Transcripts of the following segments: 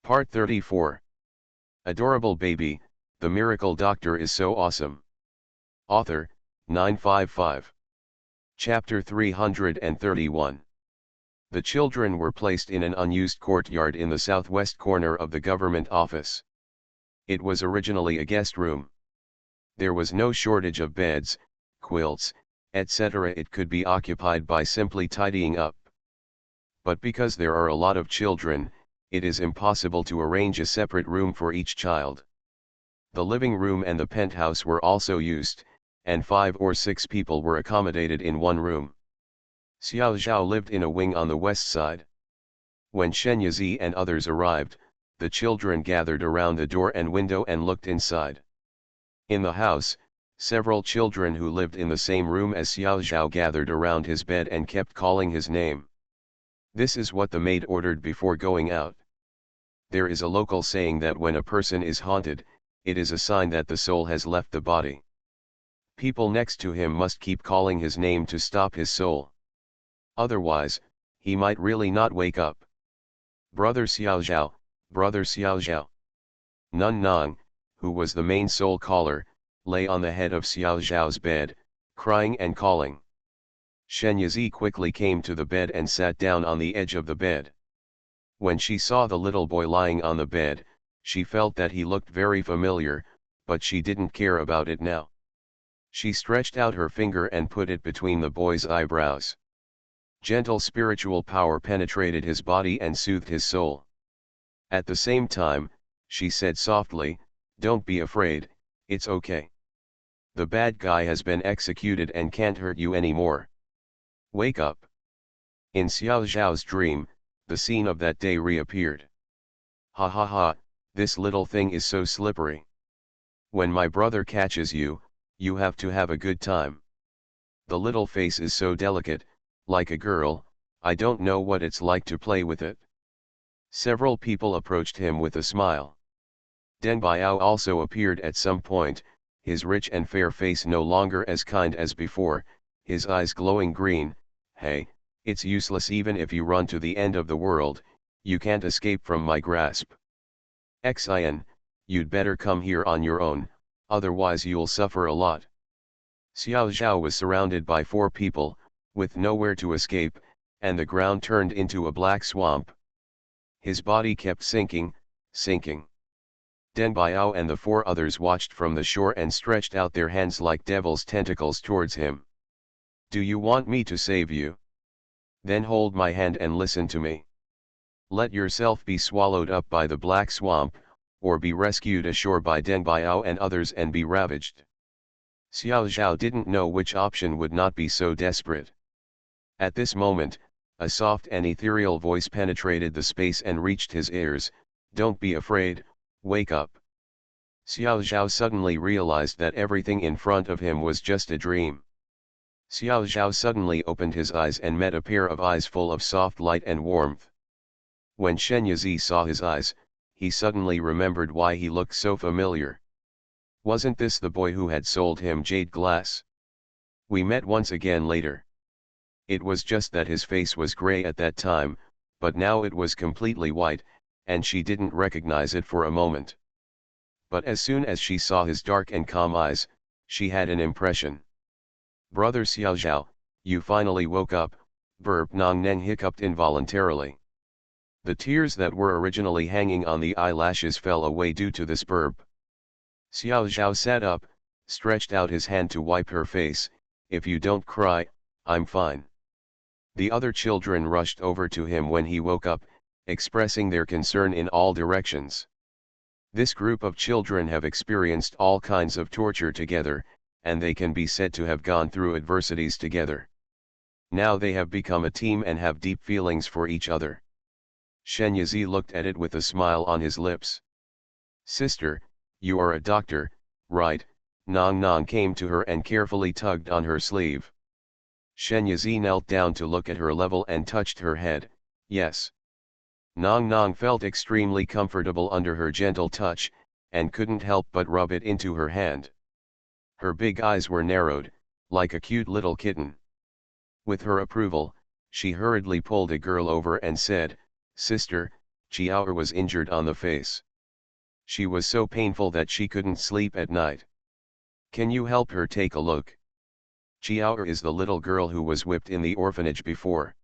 Part 34. Adorable Baby, The Miracle Doctor is So Awesome. Author, 955. Chapter 331. The children were placed in an unused courtyard in the southwest corner of the government office. It was originally a guest room. There was no shortage of beds, quilts, etc. It could be occupied by simply tidying up. But because there are a lot of children, it is impossible to arrange a separate room for each child. The living room and the penthouse were also used, and 5 or 6 people were accommodated in one room. Xiao Zhao lived in a wing on the west side. When Shen Yizi and others arrived, the children gathered around the door and window and looked inside. In the house, several children who lived in the same room as Xiao Zhao gathered around his bed and kept calling his name. This is what the maid ordered before going out. There is a local saying that when a person is haunted, it is a sign that the soul has left the body. People next to him must keep calling his name to stop his soul. Otherwise, he might really not wake up. Brother Xiao Zhao, Brother Xiao Zhao. Nun Nong, who was the main soul caller, lay on the head of Xiao Zhao's bed, crying and calling. Shen Yizi quickly came to the bed and sat down on the edge of the bed. When she saw the little boy lying on the bed, she felt that he looked very familiar, but she didn't care about it now. She stretched out her finger and put it between the boy's eyebrows. Gentle spiritual power penetrated his body and soothed his soul. At the same time, she said softly, "Don't be afraid, it's okay. The bad guy has been executed and can't hurt you anymore. Wake up." In Xiao Zhao's dream, the scene of that day reappeared. "Ha ha ha, this little thing is so slippery. When my brother catches you, you have to have a good time. The little face is so delicate, like a girl, I don't know what it's like to play with it." Several people approached him with a smile. Deng Biao also appeared at some point, his rich and fair face no longer as kind as before, his eyes glowing green. "Hey, it's useless even if you run to the end of the world, you can't escape from my grasp. Xin, you'd better come here on your own, otherwise you'll suffer a lot." Xiao Zhao was surrounded by 4 people, with nowhere to escape, and the ground turned into a black swamp. His body kept sinking, sinking. Deng Biao and the 4 others watched from the shore and stretched out their hands like devil's tentacles towards him. "Do you want me to save you? Then hold my hand and listen to me. Let yourself be swallowed up by the black swamp, or be rescued ashore by Deng Biao and others and be ravaged." Xiao Zhao didn't know which option would not be so desperate. At this moment, a soft and ethereal voice penetrated the space and reached his ears. "Don't be afraid, wake up." Xiao Zhao suddenly realized that everything in front of him was just a dream. Xiao Zhao suddenly opened his eyes and met a pair of eyes full of soft light and warmth. When Shen Yizi saw his eyes, he suddenly remembered why he looked so familiar. Wasn't this the boy who had sold him jade glass? We met once again later. It was just that his face was gray at that time, but now it was completely white, and she didn't recognize it for a moment. But as soon as she saw his dark and calm eyes, she had an impression. "Brother Xiao Zhao, you finally woke up," Burp Nong Neng hiccuped involuntarily. The tears that were originally hanging on the eyelashes fell away due to this burp. Xiao Zhao sat up, stretched out his hand to wipe her face. "If you don't cry, I'm fine." The other children rushed over to him when he woke up, expressing their concern in all directions. This group of children have experienced all kinds of torture together, and they can be said to have gone through adversities together. Now they have become a team and have deep feelings for each other. Shen Yizi looked at it with a smile on his lips. "Sister, you are a doctor, right?" Nong Nong came to her and carefully tugged on her sleeve. Shen Yizi knelt down to look at her level and touched her head. "Yes." Nong Nong felt extremely comfortable under her gentle touch, and couldn't help but rub it into her hand. Her big eyes were narrowed, like a cute little kitten. With her approval, she hurriedly pulled a girl over and said, "Sister, Jiao was injured on the face. She was so painful that she couldn't sleep at night. Can you help her take a look? Jiao is the little girl who was whipped in the orphanage before.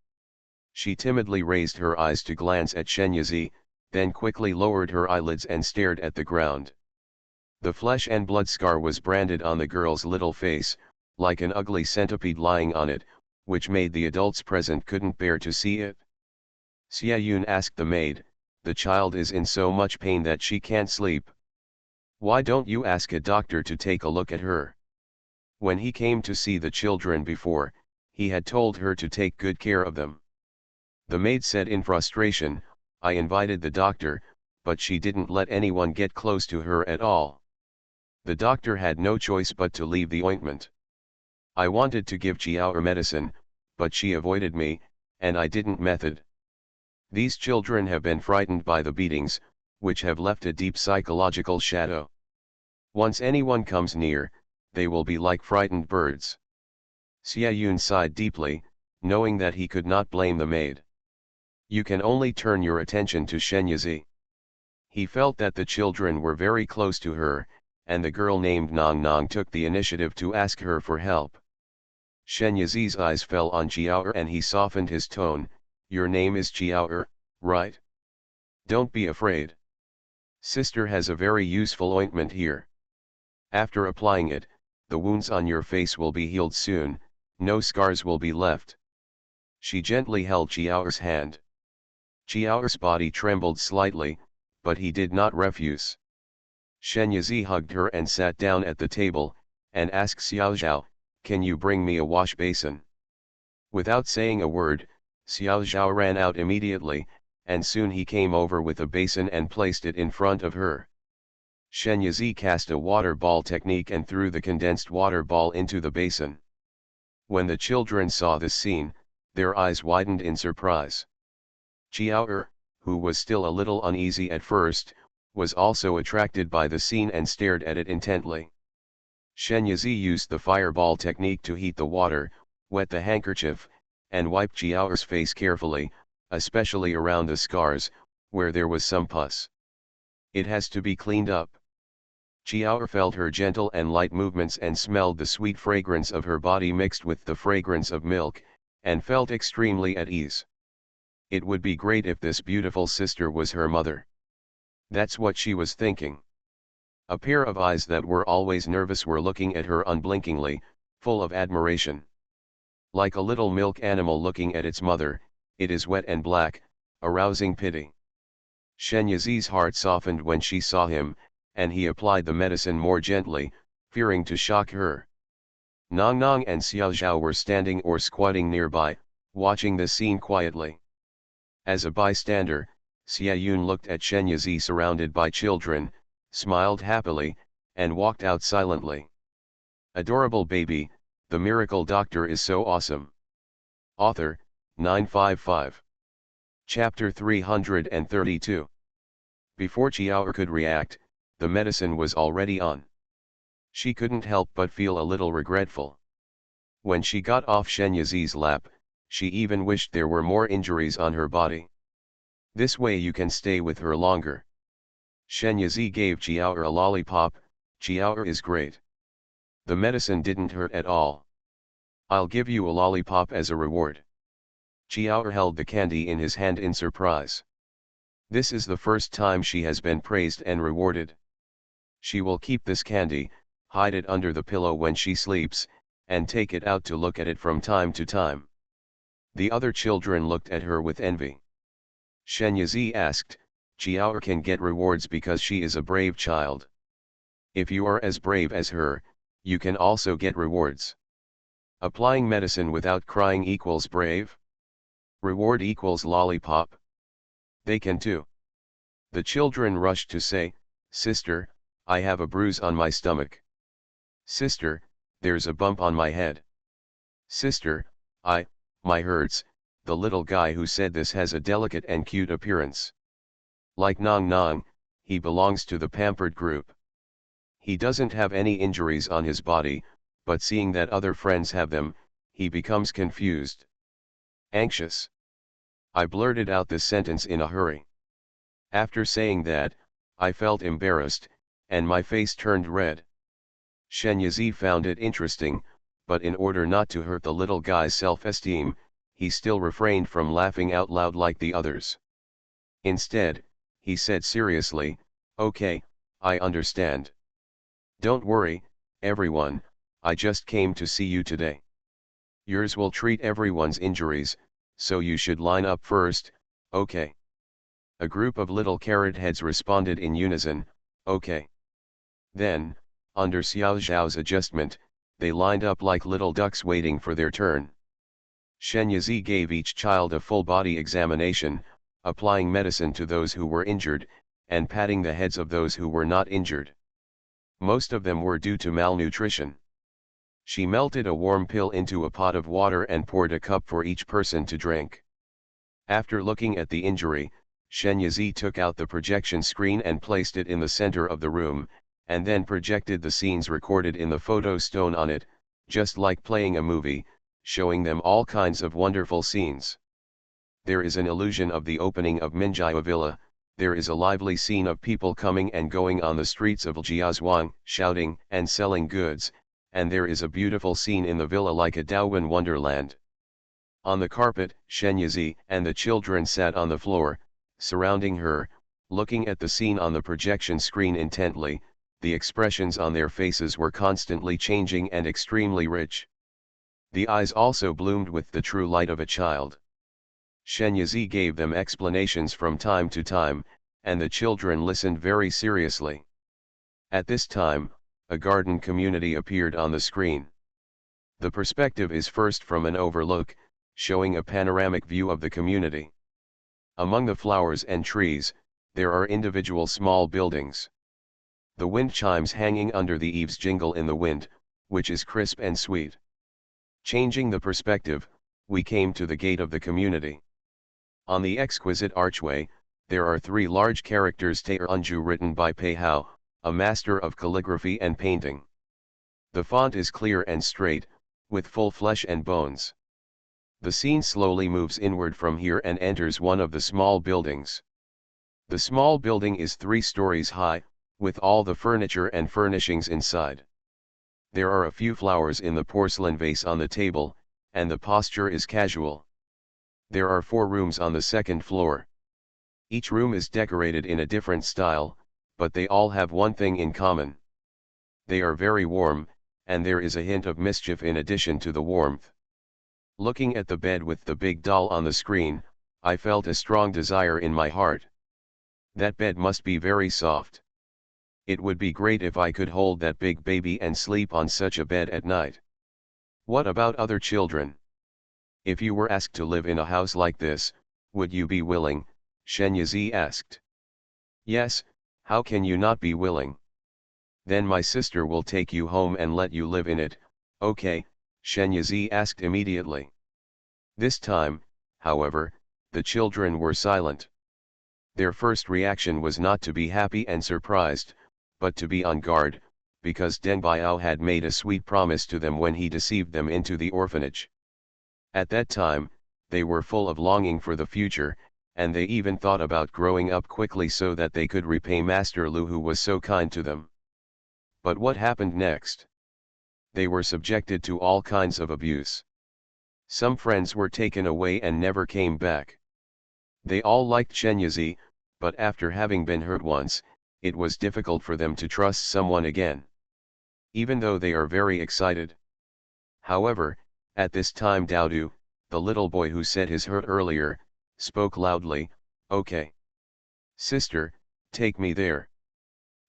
She timidly raised her eyes to glance at Shenyazi, then quickly lowered her eyelids and stared at the ground. The flesh and blood scar was branded on the girl's little face, like an ugly centipede lying on it, which made the adults present couldn't bear to see it. Xiaoyun asked the maid, "The child is in so much pain that she can't sleep. Why don't you ask a doctor to take a look at her?" When he came to see the children before, he had told her to take good care of them. The maid said in frustration, "I invited the doctor, but she didn't let anyone get close to her at all. The doctor had no choice but to leave the ointment. I wanted to give Jiao medicine, but she avoided me, and I didn't method." These children have been frightened by the beatings, which have left a deep psychological shadow. Once anyone comes near, they will be like frightened birds. Xiaoyun sighed deeply, knowing that he could not blame the maid. "You can only turn your attention to Shenyazi." He felt that the children were very close to her, and the girl named Nong Nong took the initiative to ask her for help. Shenyazi's eyes fell on Jiao and he softened his tone, "Your name is Jiao, right? Don't be afraid. Sister has a very useful ointment here. After applying it, the wounds on your face will be healed soon, no scars will be left." She gently held Jiao's hand. Jiao's body trembled slightly, but he did not refuse. Shenyazi hugged her and sat down at the table, and asked Xiaozhao, "Can you bring me a wash basin?" Without saying a word, Xiaozhao ran out immediately, and soon he came over with a basin and placed it in front of her. Shenyazi cast a water ball technique and threw the condensed water ball into the basin. When the children saw this scene, their eyes widened in surprise. Jiao, who was still a little uneasy at first, was also attracted by the scene and stared at it intently. Shenyazi used the fireball technique to heat the water, wet the handkerchief, and wipe Jiao's face carefully, especially around the scars, where there was some pus. "It has to be cleaned up." Jiao felt her gentle and light movements and smelled the sweet fragrance of her body mixed with the fragrance of milk, and felt extremely at ease. It would be great if this beautiful sister was her mother. That's what she was thinking. A pair of eyes that were always nervous were looking at her unblinkingly, full of admiration. Like a little milk animal looking at its mother, it is wet and black, arousing pity. Shenyazi's heart softened when she saw him, and he applied the medicine more gently, fearing to shock her. Nong Nong and Xiaozhao were standing or squatting nearby, watching the scene quietly. As a bystander, Xiaoyun looked at Shenyazi surrounded by children, smiled happily, and walked out silently. Adorable baby, the miracle doctor is so awesome. Author, 955. Chapter 332. Before Jiao could react, the medicine was already on. She couldn't help but feel a little regretful. When she got off Shenyazi's lap, she even wished there were more injuries on her body. "This way you can stay with her longer." Shenyazi gave Jiao a lollipop. "Jiao is great. The medicine didn't hurt at all. I'll give you a lollipop as a reward." Jiao held the candy in his hand in surprise. This is the first time she has been praised and rewarded. She will keep this candy, hide it under the pillow when she sleeps, and take it out to look at it from time to time. The other children looked at her with envy. Shenyazi asked, "Jiao can get rewards because she is a brave child. If you are as brave as her, you can also get rewards. Applying medicine without crying equals brave. Reward equals lollipop. They can too." The children rushed to say, "Sister, I have a bruise on my stomach. Sister, there's a bump on my head. Sister, my hurts." The little guy who said this has a delicate and cute appearance. Like Nong Nong, he belongs to the pampered group. He doesn't have any injuries on his body, but seeing that other friends have them, he becomes confused. Anxious. I blurted out this sentence in a hurry. After saying that, I felt embarrassed, and my face turned red. Shenyazi found it interesting, but in order not to hurt the little guy's self-esteem, he still refrained from laughing out loud like the others. Instead, he said seriously, "Okay, I understand. Don't worry, everyone, I just came to see you today. Yours will treat everyone's injuries, so you should line up first, okay?" A group of little carrot heads responded in unison, "Okay." Then, under Xiao Zhao's adjustment, they lined up like little ducks waiting for their turn. Shenyazi gave each child a full body examination, applying medicine to those who were injured, and patting the heads of those who were not injured. Most of them were due to malnutrition. She melted a warm pill into a pot of water and poured a cup for each person to drink. After looking at the injury, Shenyazi took out the projection screen and placed it in the center of the room, and then projected the scenes recorded in the photo stone on it, just like playing a movie, showing them all kinds of wonderful scenes. There is an illusion of the opening of Minjia Villa, there is a lively scene of people coming and going on the streets of Jiazhuang, shouting and selling goods, and there is a beautiful scene in the villa like a Daowen wonderland. On the carpet, Shenyazi and the children sat on the floor, surrounding her, looking at the scene on the projection screen intently. The expressions on their faces were constantly changing and extremely rich. The eyes also bloomed with the true light of a child. Shenyazi gave them explanations from time to time, and the children listened very seriously. At this time, a garden community appeared on the screen. The perspective is first from an overlook, showing a panoramic view of the community. Among the flowers and trees, there are individual small buildings. The wind chimes hanging under the eaves jingle in the wind, which is crisp and sweet. Changing the perspective, we came to the gate of the community. On the exquisite archway, there are 3 large characters Taeranju written by Pei Hao, a master of calligraphy and painting. The font is clear and straight, with full flesh and bones. The scene slowly moves inward from here and enters one of the small buildings. The small building is 3 stories high, with all the furniture and furnishings inside. There are a few flowers in the porcelain vase on the table, and the posture is casual. There are 4 rooms on the second floor. Each room is decorated in a different style, but they all have one thing in common. They are very warm, and there is a hint of mischief in addition to the warmth. Looking at the bed with the big doll on the screen, I felt a strong desire in my heart. That bed must be very soft. It would be great if I could hold that big baby and sleep on such a bed at night. What about other children? If you were asked to live in a house like this, would you be willing? Shenyazi asked. Yes, how can you not be willing? Then my sister will take you home and let you live in it, okay? Shenyazi asked immediately. This time, however, the children were silent. Their first reaction was not to be happy and surprised, but to be on guard, because Deng Biao had made a sweet promise to them when he deceived them into the orphanage. At that time, they were full of longing for the future, and they even thought about growing up quickly so that they could repay Master Lu who was so kind to them. But what happened next? They were subjected to all kinds of abuse. Some friends were taken away and never came back. They all liked Shenyazi, but after having been hurt once, it was difficult for them to trust someone again. Even though they are very excited. However, at this time Daodu, the little boy who said his hurt earlier, spoke loudly, "Okay. Sister, take me there."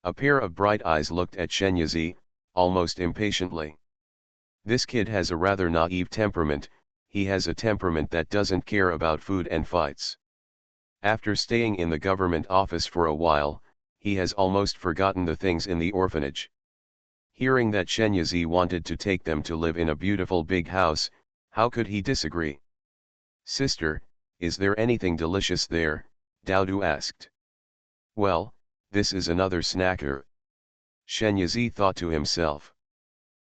A pair of bright eyes looked at Shenyazi, almost impatiently. This kid has a rather naive temperament, he has a temperament that doesn't care about food and fights. After staying in the government office for a while, he has almost forgotten the things in the orphanage. Hearing that Shenyazi wanted to take them to live in a beautiful big house, how could he disagree? "Sister, is there anything delicious there?" Daodu asked. "Well, this is another snacker." Shenyazi thought to himself.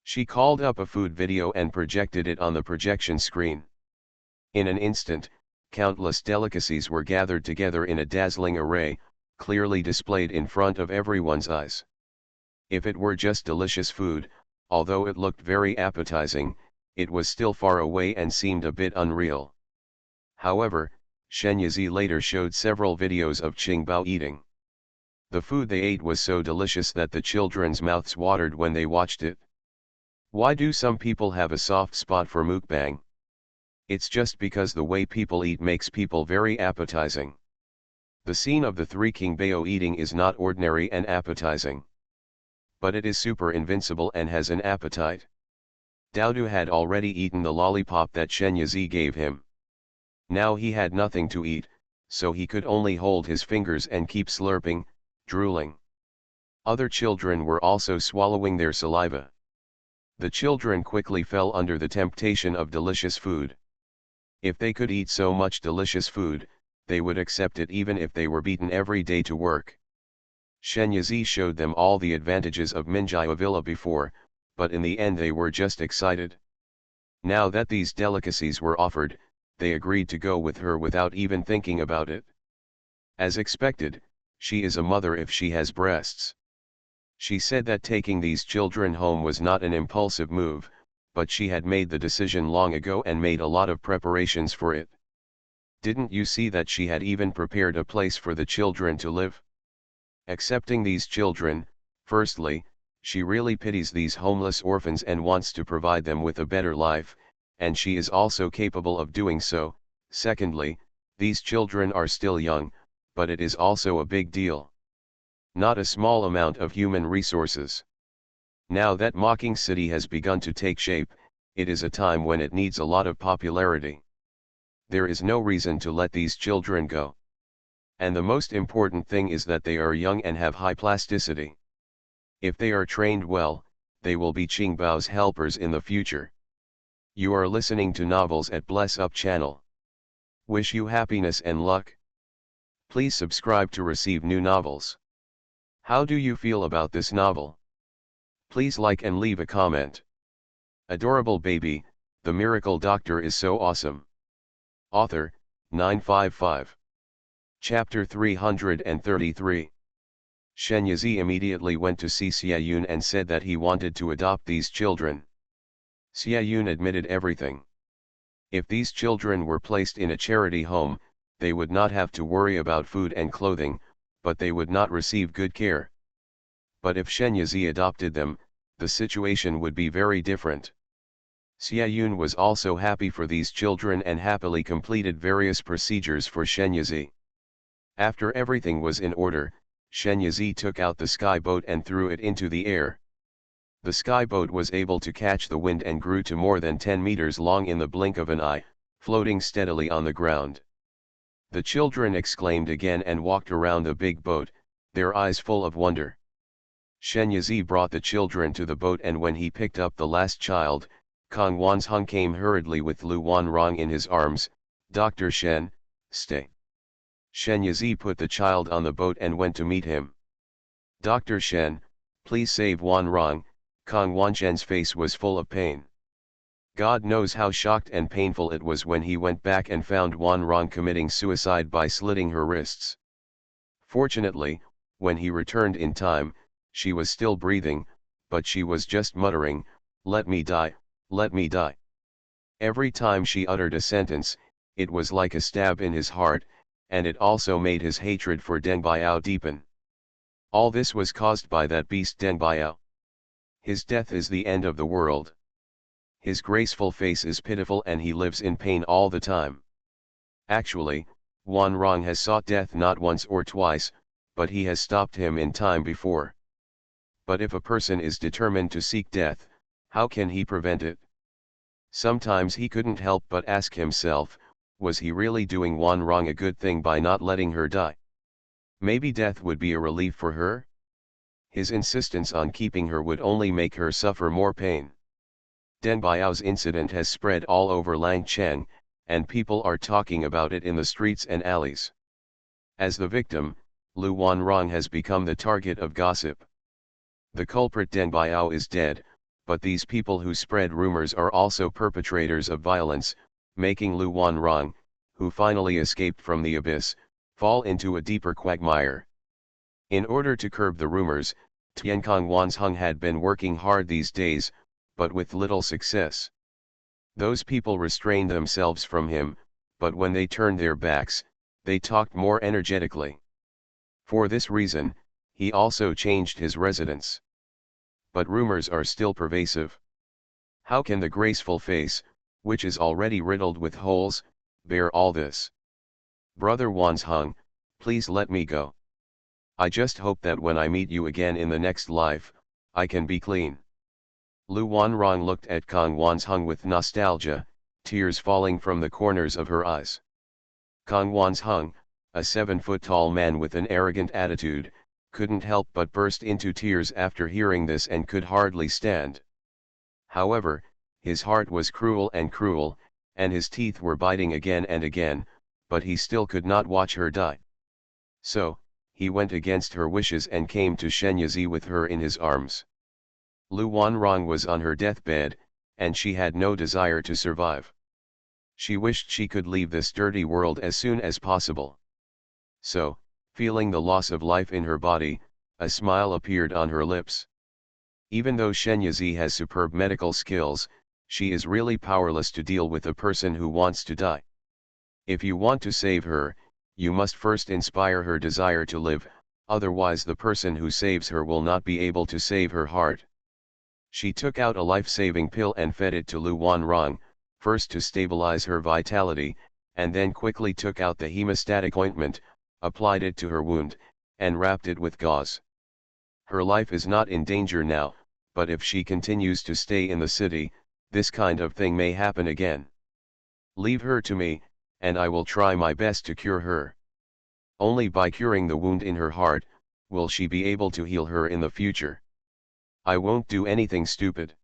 She called up a food video and projected it on the projection screen. In an instant, countless delicacies were gathered together in a dazzling array, clearly displayed in front of everyone's eyes. If it were just delicious food, although it looked very appetizing, it was still far away and seemed a bit unreal. However, Shen Yizi later showed several videos of Qingbao eating. The food they ate was so delicious that the children's mouths watered when they watched it. Why do some people have a soft spot for mukbang? It's just because the way people eat makes people very appetizing. The scene of the three Qingbao eating is not ordinary and appetizing. But it is super invincible and has an appetite. Daodu had already eaten the lollipop that Shen Yizi gave him. Now he had nothing to eat, so he could only hold his fingers and keep slurping, drooling. Other children were also swallowing their saliva. The children quickly fell under the temptation of delicious food. If they could eat so much delicious food, they would accept it even if they were beaten every day to work. Shen Yizi showed them all the advantages of Minjia Villa before, but in the end they were just excited. Now that these delicacies were offered, they agreed to go with her without even thinking about it. As expected, she is a mother if she has breasts. She said that taking these children home was not an impulsive move, but she had made the decision long ago and made a lot of preparations for it. Didn't you see that she had even prepared a place for the children to live? Accepting these children, firstly, she really pities these homeless orphans and wants to provide them with a better life, and she is also capable of doing so. Secondly, these children are still young, but it is also a big deal. Not a small amount of human resources. Now that Mocking City has begun to take shape, it is a time when it needs a lot of popularity. There is no reason to let these children go. And the most important thing is that they are young and have high plasticity. If they are trained well, they will be Qingbao's helpers in the future. You are listening to Novels at Bless Up channel. Wish you happiness and luck. Please subscribe to receive new novels. How do you feel about this novel? Please like and leave a comment. Adorable baby, the miracle doctor is so awesome. Author, 955. Chapter 333. Shen Yizi immediately went to see Xiaoyun and said that he wanted to adopt these children. Xiaoyun admitted everything. If these children were placed in a charity home, they would not have to worry about food and clothing, but they would not receive good care. But if Shen Yizi adopted them, the situation would be very different. Xiaoyun was also happy for these children and happily completed various procedures for Shen Yizi. After everything was in order, Shen Yizi took out the sky boat and threw it into the air. The sky boat was able to catch the wind and grew to more than 10 meters long in the blink of an eye, floating steadily on the ground. The children exclaimed again and walked around the big boat, their eyes full of wonder. Shen Yizi brought the children to the boat, and when he picked up the last child, Kong Wanzhong came hurriedly with Lu Wanrong in his arms. "Dr. Shen, stay." Shen Yizi put the child on the boat and went to meet him. "Dr. Shen, please save Wanrong." Kong Wanzheng's face was full of pain. God knows how shocked and painful it was when he went back and found Wanrong committing suicide by slitting her wrists. Fortunately, when he returned in time, she was still breathing, but she was just muttering, "Let me die, let me die." Every time she uttered a sentence, it was like a stab in his heart, and it also made his hatred for Deng Biao deepen. All this was caused by that beast Deng Biao. His death is the end of the world. His graceful face is pitiful and he lives in pain all the time. Actually, Wanrong has sought death not once or twice, but he has stopped him in time before. But if a person is determined to seek death, how can he prevent it? Sometimes he couldn't help but ask himself, was he really doing Wanrong a good thing by not letting her die? Maybe death would be a relief for her? His insistence on keeping her would only make her suffer more pain. Deng Biao's incident has spread all over Langcheng, and people are talking about it in the streets and alleys. As the victim, Lu Wanrong has become the target of gossip. The culprit Deng Biao is dead, but these people who spread rumors are also perpetrators of violence, making Lu Wanrong, who finally escaped from the abyss, fall into a deeper quagmire. In order to curb the rumors, Tiankong Wansheng had been working hard these days, but with little success. Those people restrained themselves from him, but when they turned their backs, they talked more energetically. For this reason, he also changed his residence. But rumors are still pervasive. How can the graceful face, which is already riddled with holes, bear all this? Brother Wansheng, please let me go. I just hope that when I meet you again in the next life, I can be clean. Lu Wanrong looked at Kong Wansheng with nostalgia, tears falling from the corners of her eyes. Kong Wansheng, a 7-foot-tall man with an arrogant attitude, couldn't help but burst into tears after hearing this and could hardly stand. However, his heart was cruel, and his teeth were biting again and again, but he still could not watch her die. So, he went against her wishes and came to Shenyazi with her in his arms. Lu Wanrong was on her deathbed, and she had no desire to survive. She wished she could leave this dirty world as soon as possible. So, feeling the loss of life in her body, a smile appeared on her lips. Even though Shenyazi has superb medical skills, she is really powerless to deal with a person who wants to die. If you want to save her, you must first inspire her desire to live, otherwise the person who saves her will not be able to save her heart. She took out a life-saving pill and fed it to Lu Wanrong, first to stabilize her vitality, and then quickly took out the hemostatic ointment, applied it to her wound, and wrapped it with gauze. Her life is not in danger now, but if she continues to stay in the city, this kind of thing may happen again. Leave her to me, and I will try my best to cure her. Only by curing the wound in her heart, will she be able to heal her in the future. I won't do anything stupid.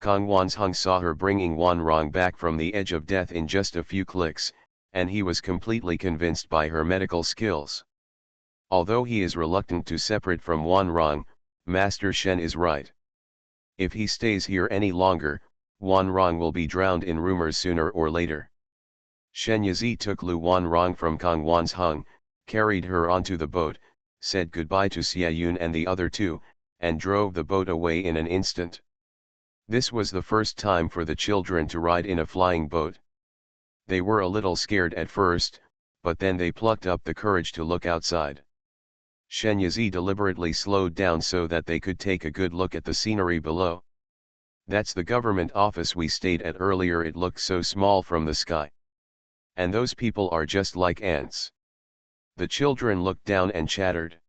Kong Wansheng saw her bringing Wanrong back from the edge of death in just a few clicks, and he was completely convinced by her medical skills. Although he is reluctant to separate from Wanrong, Master Shen is right. If he stays here any longer, Wanrong will be drowned in rumors sooner or later. Shenyazi took Lu Wanrong from Kong Wansheng, carried her onto the boat, said goodbye to Xiayun and the other two, and drove the boat away in an instant. This was the first time for the children to ride in a flying boat. They were a little scared at first, but then they plucked up the courage to look outside. Shenyazi deliberately slowed down so that they could take a good look at the scenery below. That's the government office we stayed at earlier. It looked so small from the sky. And those people are just like ants. The children looked down and chattered.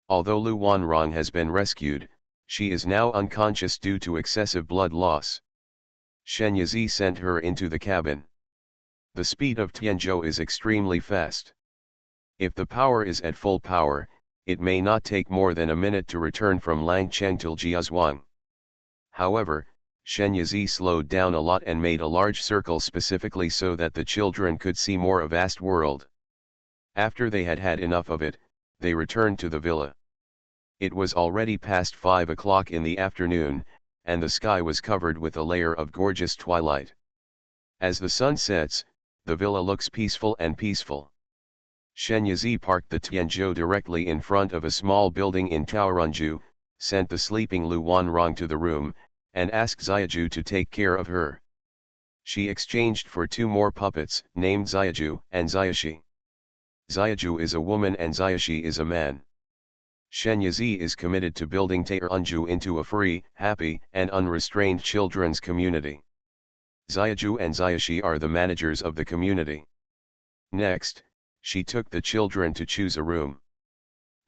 Although Lu Wanrong has been rescued, she is now unconscious due to excessive blood loss. Shenyazi sent her into the cabin. The speed of Tianzhou is extremely fast. If the power is at full power, it may not take more than a minute to return from Langcheng to Jiazhuang. However, Shenyazi slowed down a lot and made a large circle specifically so that the children could see more a vast world. After they had had enough of it, they returned to the villa. It was already past 5 o'clock in the afternoon, and the sky was covered with a layer of gorgeous twilight. As the sun sets, the villa looks peaceful and peaceful. Shenyazi parked the Tianzhou directly in front of a small building in Taoranju, sent the sleeping Lu Wanrong to the room, and asked Xiaju to take care of her. She exchanged for 2 more puppets, named Xiaju and Xiaxi. Xiaju is a woman and Xiaxi is a man. Shenyazi is committed to building Taoranju into a free, happy, and unrestrained children's community. Xiaju and Xiaxi are the managers of the community. Next, she took the children to choose a room.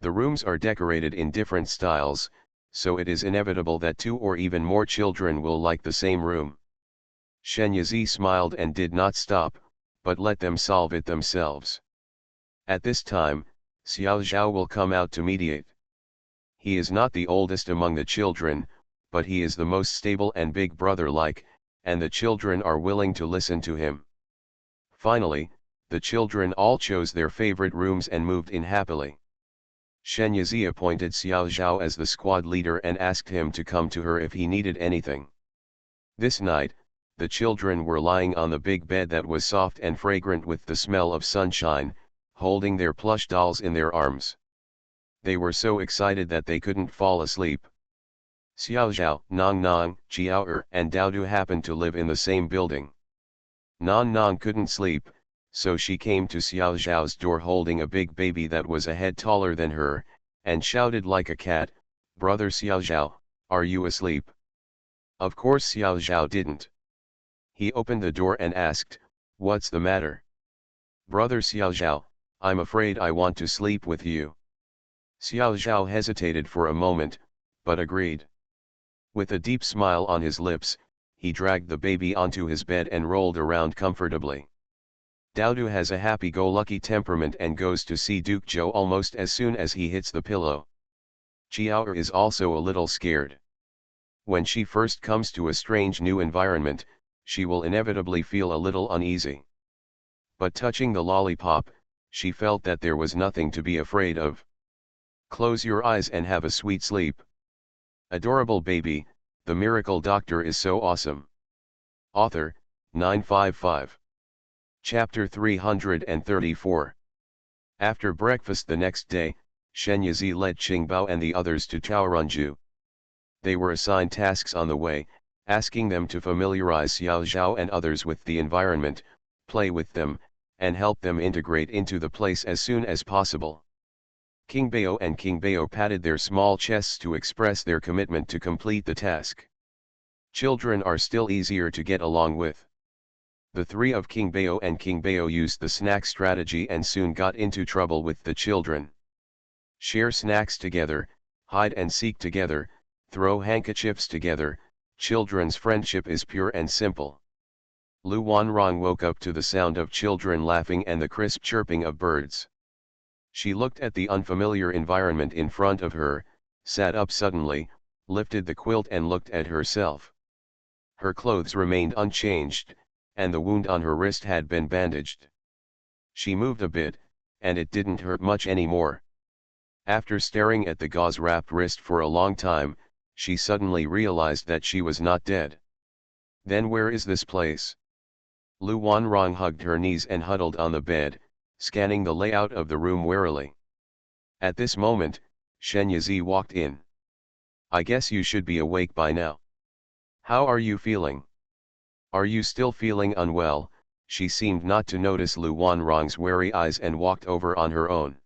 The rooms are decorated in different styles, so it is inevitable that 2 or even more children will like the same room. Shenyazi smiled and did not stop, but let them solve it themselves. At this time, Xiao Zhao will come out to mediate. He is not the oldest among the children, but he is the most stable and big brother-like, and the children are willing to listen to him. Finally, the children all chose their favorite rooms and moved in happily. Shenyazi appointed Xiao Zhao as the squad leader and asked him to come to her if he needed anything. This night, the children were lying on the big bed that was soft and fragrant with the smell of sunshine, holding their plush dolls in their arms. They were so excited that they couldn't fall asleep. Xiao Zhao, Nong Nong, Chiao and Daodu happened to live in the same building. Nong Nong couldn't sleep, so she came to Xiao Zhao's door holding a big baby that was a head taller than her, and shouted like a cat, "Brother Xiao Zhao, are you asleep?" Of course Xiao Zhao didn't. He opened the door and asked, "What's the matter?" "Brother Xiao Zhao, I'm afraid I want to sleep with you." Xiao Zhao hesitated for a moment, but agreed. With a deep smile on his lips, he dragged the baby onto his bed and rolled around comfortably. Daodu has a happy-go-lucky temperament and goes to see Duke Zhou almost as soon as he hits the pillow. Chiao is also a little scared. When she first comes to a strange new environment, she will inevitably feel a little uneasy. But touching the lollipop, she felt that there was nothing to be afraid of. Close your eyes and have a sweet sleep. Adorable baby, the miracle doctor is so awesome. Author, 955. Chapter 334. After breakfast the next day, Shen Yizi led Qingbao and the others to Taoranju. They were assigned tasks on the way, asking them to familiarize Xiao Zhao and others with the environment, play with them, and help them integrate into the place as soon as possible. King Bao and King Bao patted their small chests to express their commitment to complete the task. Children are still easier to get along with. The three of King Bao and King Bao used the snack strategy and soon got into trouble with the children. Share snacks together, hide and seek together, throw handkerchiefs together, children's friendship is pure and simple. Lu Wanrong woke up to the sound of children laughing and the crisp chirping of birds. She looked at the unfamiliar environment in front of her, sat up suddenly, lifted the quilt and looked at herself. Her clothes remained unchanged, and the wound on her wrist had been bandaged. She moved a bit, and it didn't hurt much anymore. After staring at the gauze-wrapped wrist for a long time, she suddenly realized that she was not dead. Then where is this place? Lu Wanrong hugged her knees and huddled on the bed, scanning the layout of the room warily. At this moment, Shen Yizi walked in. "I guess you should be awake by now. How are you feeling? Are you still feeling unwell?" She seemed not to notice Lu Wanrong's wary eyes and walked over on her own.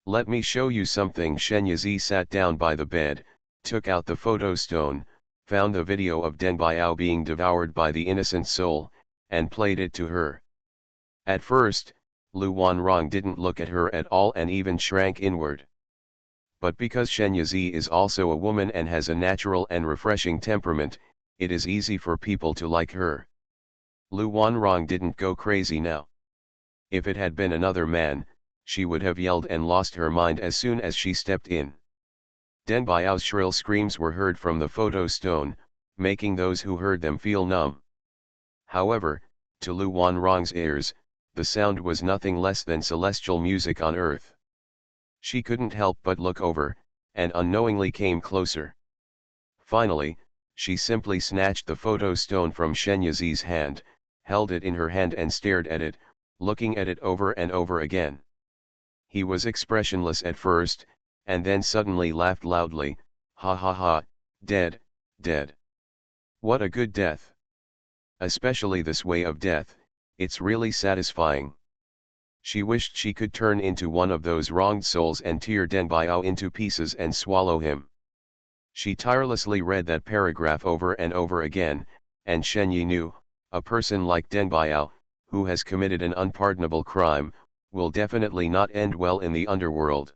"Let me show you something." Shen Yizi sat down by the bed, took out the photo stone, found the video of Deng Biao being devoured by the innocent soul, and played it to her. At first, Lu Wanrong didn't look at her at all and even shrank inward. But because Shen Yizi is also a woman and has a natural and refreshing temperament, it is easy for people to like her. Lu Wanrong didn't go crazy now. If it had been another man, she would have yelled and lost her mind as soon as she stepped in. Deng Biao's shrill screams were heard from the photo stone, making those who heard them feel numb. However, to Lu Wanrong's ears, the sound was nothing less than celestial music on earth. She couldn't help but look over, and unknowingly came closer. Finally, she simply snatched the photo stone from Shen Yizi's hand, held it in her hand and stared at it, looking at it over and over again. He was expressionless at first, and then suddenly laughed loudly, "Ha ha ha, dead, dead. What a good death. Especially this way of death, it's really satisfying." She wished she could turn into one of those wronged souls and tear Deng Biao into pieces and swallow him. She tirelessly read that paragraph over and over again, and Shen Yi knew, a person like Deng Biao, who has committed an unpardonable crime, will definitely not end well in the underworld.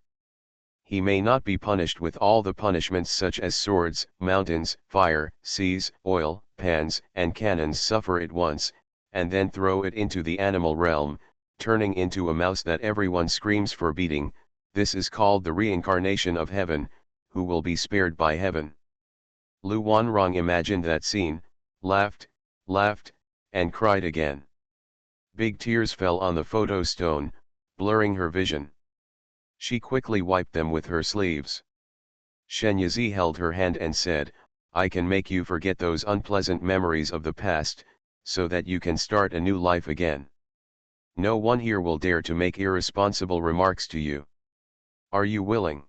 He may not be punished with all the punishments such as swords, mountains, fire, seas, oil, pans, and cannons suffer at once, and then throw it into the animal realm, turning into a mouse that everyone screams for beating. This is called the reincarnation of heaven, who will be spared by heaven. Lu Wanrong imagined that scene, laughed, and cried again. Big tears fell on the photo stone, blurring her vision. She quickly wiped them with her sleeves. Shen Yizi held her hand and said, "I can make you forget those unpleasant memories of the past, so that you can start a new life again. No one here will dare to make irresponsible remarks to you. Are you willing?"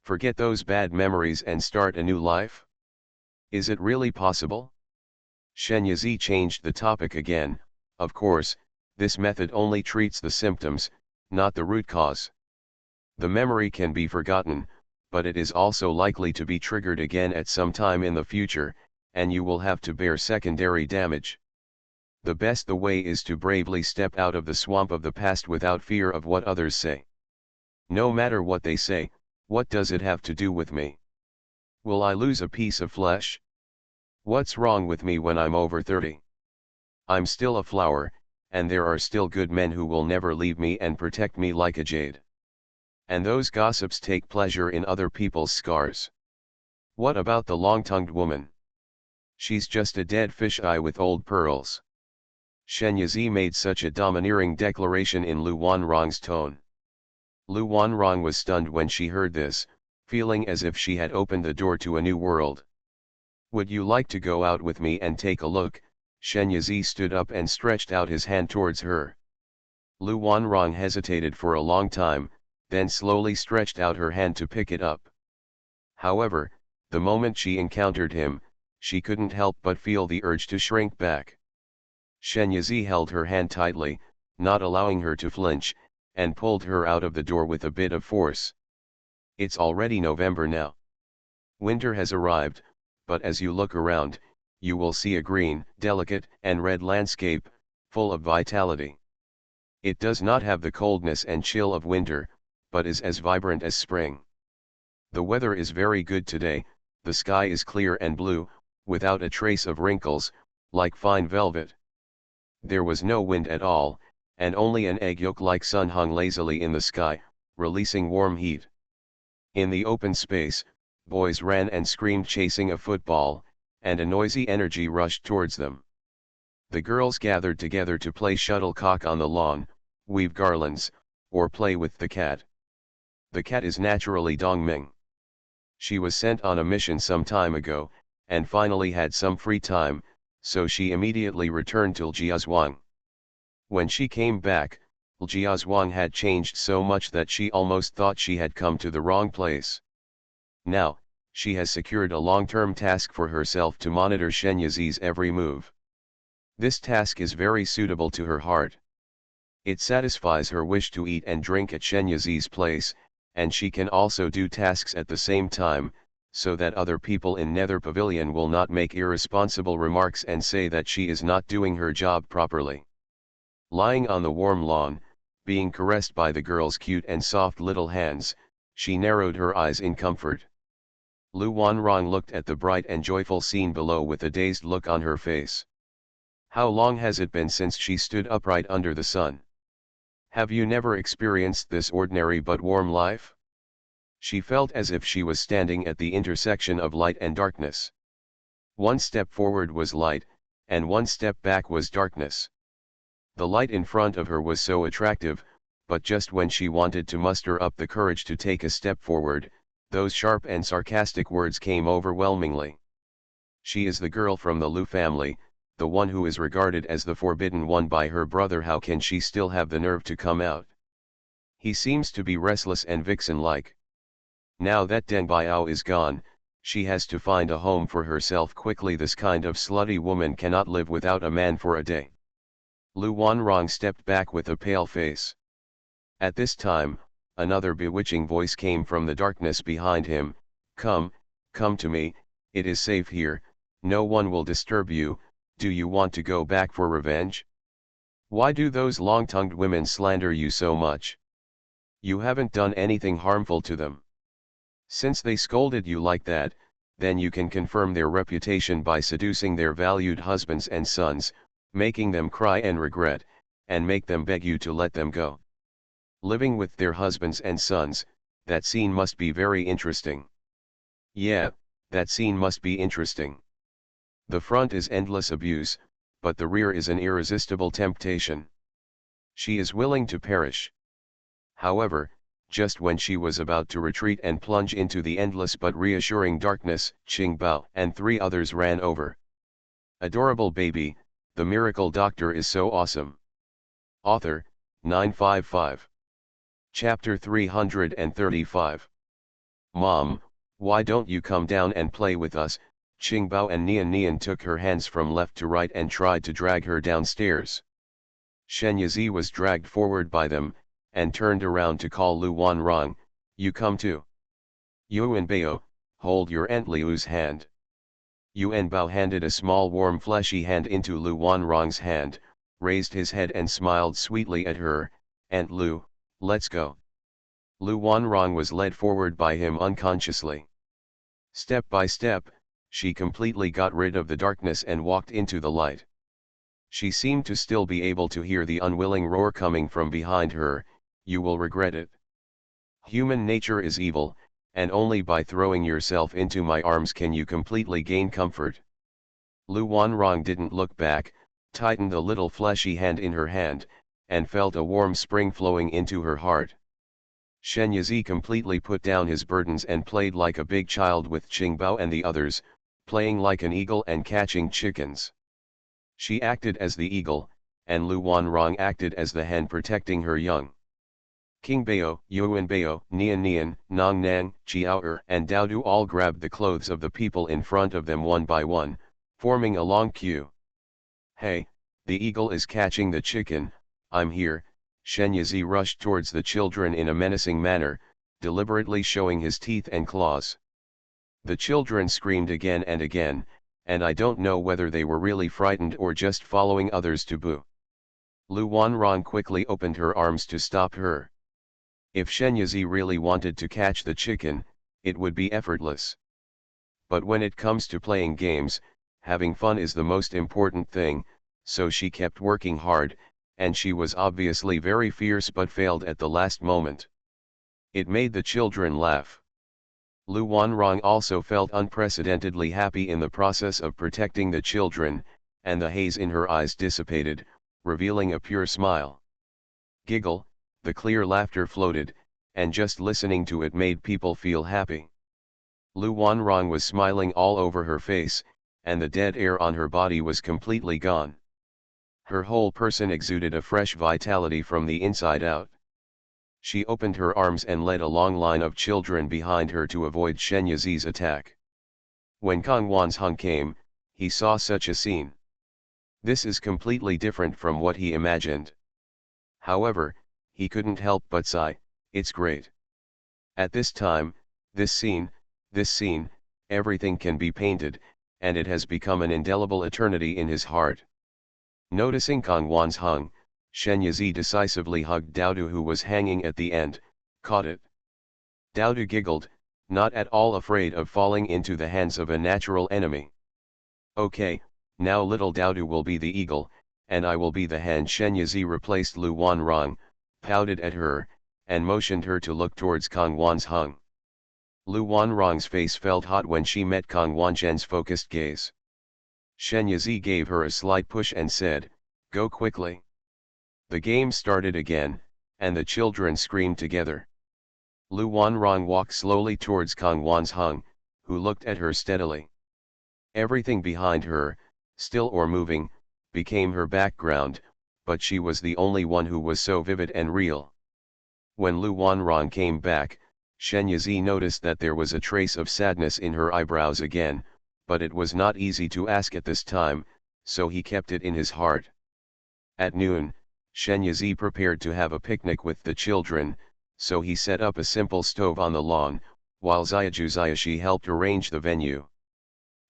Forget those bad memories and start a new life? Is it really possible? Shenyazi changed the topic again. Of course, this method only treats the symptoms, not the root cause. The memory can be forgotten, but it is also likely to be triggered again at some time in the future, and you will have to bear secondary damage. The way is to bravely step out of the swamp of the past without fear of what others say. No matter what they say, what does it have to do with me? Will I lose a piece of flesh? What's wrong with me when I'm over 30? I'm still a flower, and there are still good men who will never leave me and protect me like a jade. And those gossips take pleasure in other people's scars. What about the long-tongued woman? She's just a dead fish-eye with old pearls. Shenyazi made such a domineering declaration in Lu Wanrong's tone. Lu Wanrong was stunned when she heard this, feeling as if she had opened the door to a new world. Would you like to go out with me and take a look? Shenyazi stood up and stretched out his hand towards her. Lu Wanrong hesitated for a long time, then slowly stretched out her hand to pick it up. However, the moment she encountered him, she couldn't help but feel the urge to shrink back. Shenyazi held her hand tightly, not allowing her to flinch, and pulled her out of the door with a bit of force. It's already November now. Winter has arrived, but as you look around, you will see a green, delicate, and red landscape, full of vitality. It does not have the coldness and chill of winter, but is as vibrant as spring. The weather is very good today, the sky is clear and blue, without a trace of wrinkles, like fine velvet. There was no wind at all, and only an egg yolk-like sun hung lazily in the sky, releasing warm heat. In the open space, boys ran and screamed chasing a football, and a noisy energy rushed towards them. The girls gathered together to play shuttlecock on the lawn, weave garlands, or play with the cat. The cat is naturally Dongming. She was sent on a mission some time ago, and finally had some free time, so she immediately returned to Jiazhuang. When she came back, Jiazhuang had changed so much that she almost thought she had come to the wrong place. Now, she has secured a long-term task for herself to monitor Shenyazi's every move. This task is very suitable to her heart. It satisfies her wish to eat and drink at Shenyazi's place, and she can also do tasks at the same time, so that other people in Nether Pavilion will not make irresponsible remarks and say that she is not doing her job properly. Lying on the warm lawn, being caressed by the girl's cute and soft little hands, she narrowed her eyes in comfort. Lu Wanrong looked at the bright and joyful scene below with a dazed look on her face. How long has it been since she stood upright under the sun? Have you never experienced this ordinary but warm life? She felt as if she was standing at the intersection of light and darkness. One step forward was light, and one step back was darkness. The light in front of her was so attractive, but just when she wanted to muster up the courage to take a step forward, those sharp and sarcastic words came overwhelmingly. She is the girl from the Lu family, the one who is regarded as the forbidden one by her brother. How can she still have the nerve to come out? He seems to be restless and vixen-like. Now that Deng Biao is gone, she has to find a home for herself quickly. This kind of slutty woman cannot live without a man for a day. Lu Wanrong stepped back with a pale face. At this time, another bewitching voice came from the darkness behind him. Come to me, it is safe here, no one will disturb you. Do you want to go back for revenge? Why do those long-tongued women slander you so much? You haven't done anything harmful to them. Since they scolded you like that, then you can confirm their reputation by seducing their valued husbands and sons, making them cry and regret, and make them beg you to let them go. Living with their husbands and sons, that scene must be very interesting. Yeah, that scene must be interesting. The front is endless abuse, but the rear is an irresistible temptation. She is willing to perish. However, just when she was about to retreat and plunge into the endless but reassuring darkness, Qing Bao and 3 others ran over. Adorable baby, the miracle doctor is so awesome. Author, 955. Chapter 335. "Mom, why don't you come down and play with us?" Qingbao and Nian Nian took her hands from left to right and tried to drag her downstairs. Shen Yizi was dragged forward by them, and turned around to call Lu Wanrong, "You come too." Yuan Bao, hold your Aunt Liu's hand. Yuan Bao handed a small warm fleshy hand into Lu Wanrong's hand, raised his head and smiled sweetly at her, "Aunt Lu, let's go." Lu Wanrong was led forward by him unconsciously. Step by step, she completely got rid of the darkness and walked into the light. She seemed to still be able to hear the unwilling roar coming from behind her, "You will regret it. Human nature is evil, and only by throwing yourself into my arms can you completely gain comfort." Lu Wanrong didn't look back, tightened the little fleshy hand in her hand, and felt a warm spring flowing into her heart. Shen Yizi completely put down his burdens and played like a big child with Qingbao and the others, playing like an eagle and catching chickens. She acted as the eagle, and Lu Wanrong acted as the hen protecting her young. King Bao, Yuan Bao, Nian Nian, Nong Nang, Jiao and Daodu all grabbed the clothes of the people in front of them one by one, forming a long queue. "Hey, the eagle is catching the chicken, I'm here." Shen Yizi rushed towards the children in a menacing manner, deliberately showing his teeth and claws. The children screamed again, and I don't know whether they were really frightened or just following others to boo. Lu Wanrong quickly opened her arms to stop her. If Shen Yizi really wanted to catch the chicken, it would be effortless. But when it comes to playing games, having fun is the most important thing, so she kept working hard, and she was obviously very fierce but failed at the last moment. It made the children laugh. Lu Wanrong also felt unprecedentedly happy in the process of protecting the children, and the haze in her eyes dissipated, revealing a pure smile. Giggle, the clear laughter floated, and just listening to it made people feel happy. Lu Wanrong was smiling all over her face, and the dead air on her body was completely gone. Her whole person exuded a fresh vitality from the inside out. She opened her arms and led a long line of children behind her to avoid Shen Yizi's attack. When Kang Wansheng came, he saw such a scene. This is completely different from what he imagined. However, he couldn't help but sigh, "It's great." At this time, this scene, everything can be painted, and it has become an indelible eternity in his heart. Noticing Kang Wansheng, Shen Yizi decisively hugged Daodu, who was hanging at the end, caught it. Daodu giggled, not at all afraid of falling into the hands of a natural enemy. "Okay, now little Daodu will be the eagle, and I will be the hen." Shen Yizi replaced Lu Wanrong, pouted at her, and motioned her to look towards Kang Wansheng. Lu Wanrong's face felt hot when she met Kang Wanzhen's focused gaze. Shen Yizi gave her a slight push and said, "Go quickly." The game started again, and the children screamed together. Lu Wanrong walked slowly towards Kang Wansheng, who looked at her steadily. Everything behind her, still or moving, became her background, but she was the only one who was so vivid and real. When Lu Wanrong came back, Shen Yizi noticed that there was a trace of sadness in her eyebrows again, but it was not easy to ask at this time, so he kept it in his heart. At noon, Shen Yizi prepared to have a picnic with the children, so he set up a simple stove on the lawn, while Xiaojuxiashi helped arrange the venue.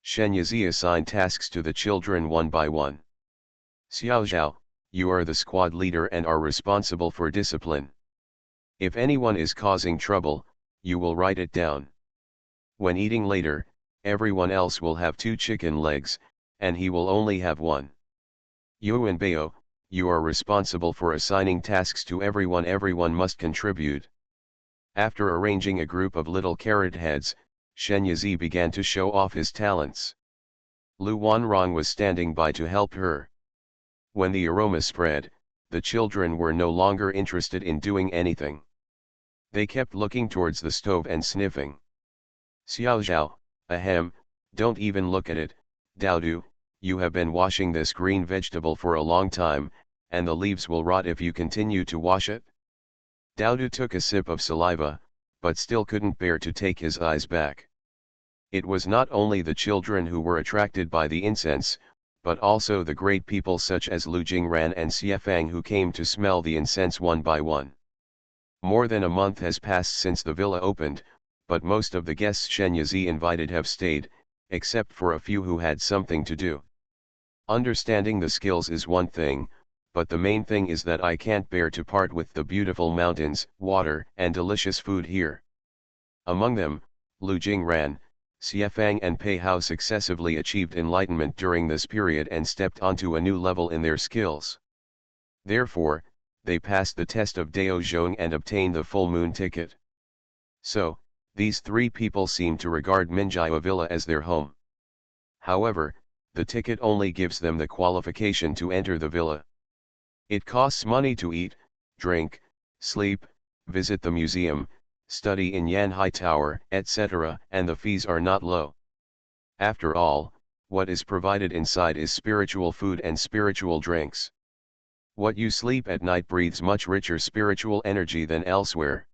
Shen Yizi assigned tasks to the children one by one. "Xiaozhao, you are the squad leader and are responsible for discipline. If anyone is causing trouble, you will write it down. When eating later, everyone else will have 2 chicken legs, and he will only have 1. Yuan Bao, you are responsible for assigning tasks to everyone. Everyone must contribute." After arranging a group of little carrot heads, Shen Yizi began to show off his talents. Lu Wanrong was standing by to help her. When the aroma spread, the children were no longer interested in doing anything. They kept looking towards the stove and sniffing. "Xiaozhao, ahem, don't even look at it, Daodu, you have been washing this green vegetable for a long time, and the leaves will rot if you continue to wash it." Daodu took a sip of saliva, but still couldn't bear to take his eyes back. It was not only the children who were attracted by the incense, but also the great people such as Lu Jingran and Xiefang who came to smell the incense one by one. More than a month has passed since the villa opened, but most of the guests Shen Yizi invited have stayed, except for a few who had something to do. Understanding the skills is one thing, but the main thing is that I can't bear to part with the beautiful mountains, water, and delicious food here. Among them, Lu Jingran, Xiefang and Pei Hao successively achieved enlightenment during this period and stepped onto a new level in their skills. Therefore, they passed the test of Dao Zhong and obtained the full moon ticket. So, these three people seem to regard Minjia Villa as their home. However, the ticket only gives them the qualification to enter the villa. It costs money to eat, drink, sleep, visit the museum, study in Yanhai Tower, etc., and the fees are not low. After all, what is provided inside is spiritual food and spiritual drinks. What you sleep at night breathes much richer spiritual energy than elsewhere.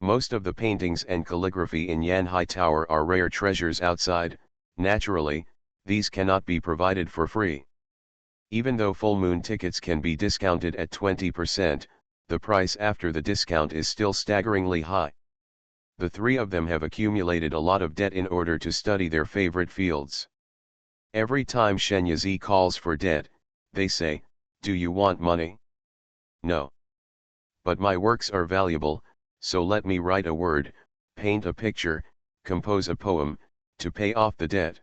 Most of the paintings and calligraphy in Yanhai Tower are rare treasures outside. Naturally, these cannot be provided for free. Even though full moon tickets can be discounted at 20%, the price after the discount is still staggeringly high. The three of them have accumulated a lot of debt in order to study their favorite fields. Every time Shen Yizi calls for debt, they say, "Do you want money?" "No. But my works are valuable, so let me write a word, paint a picture, compose a poem, to pay off the debt."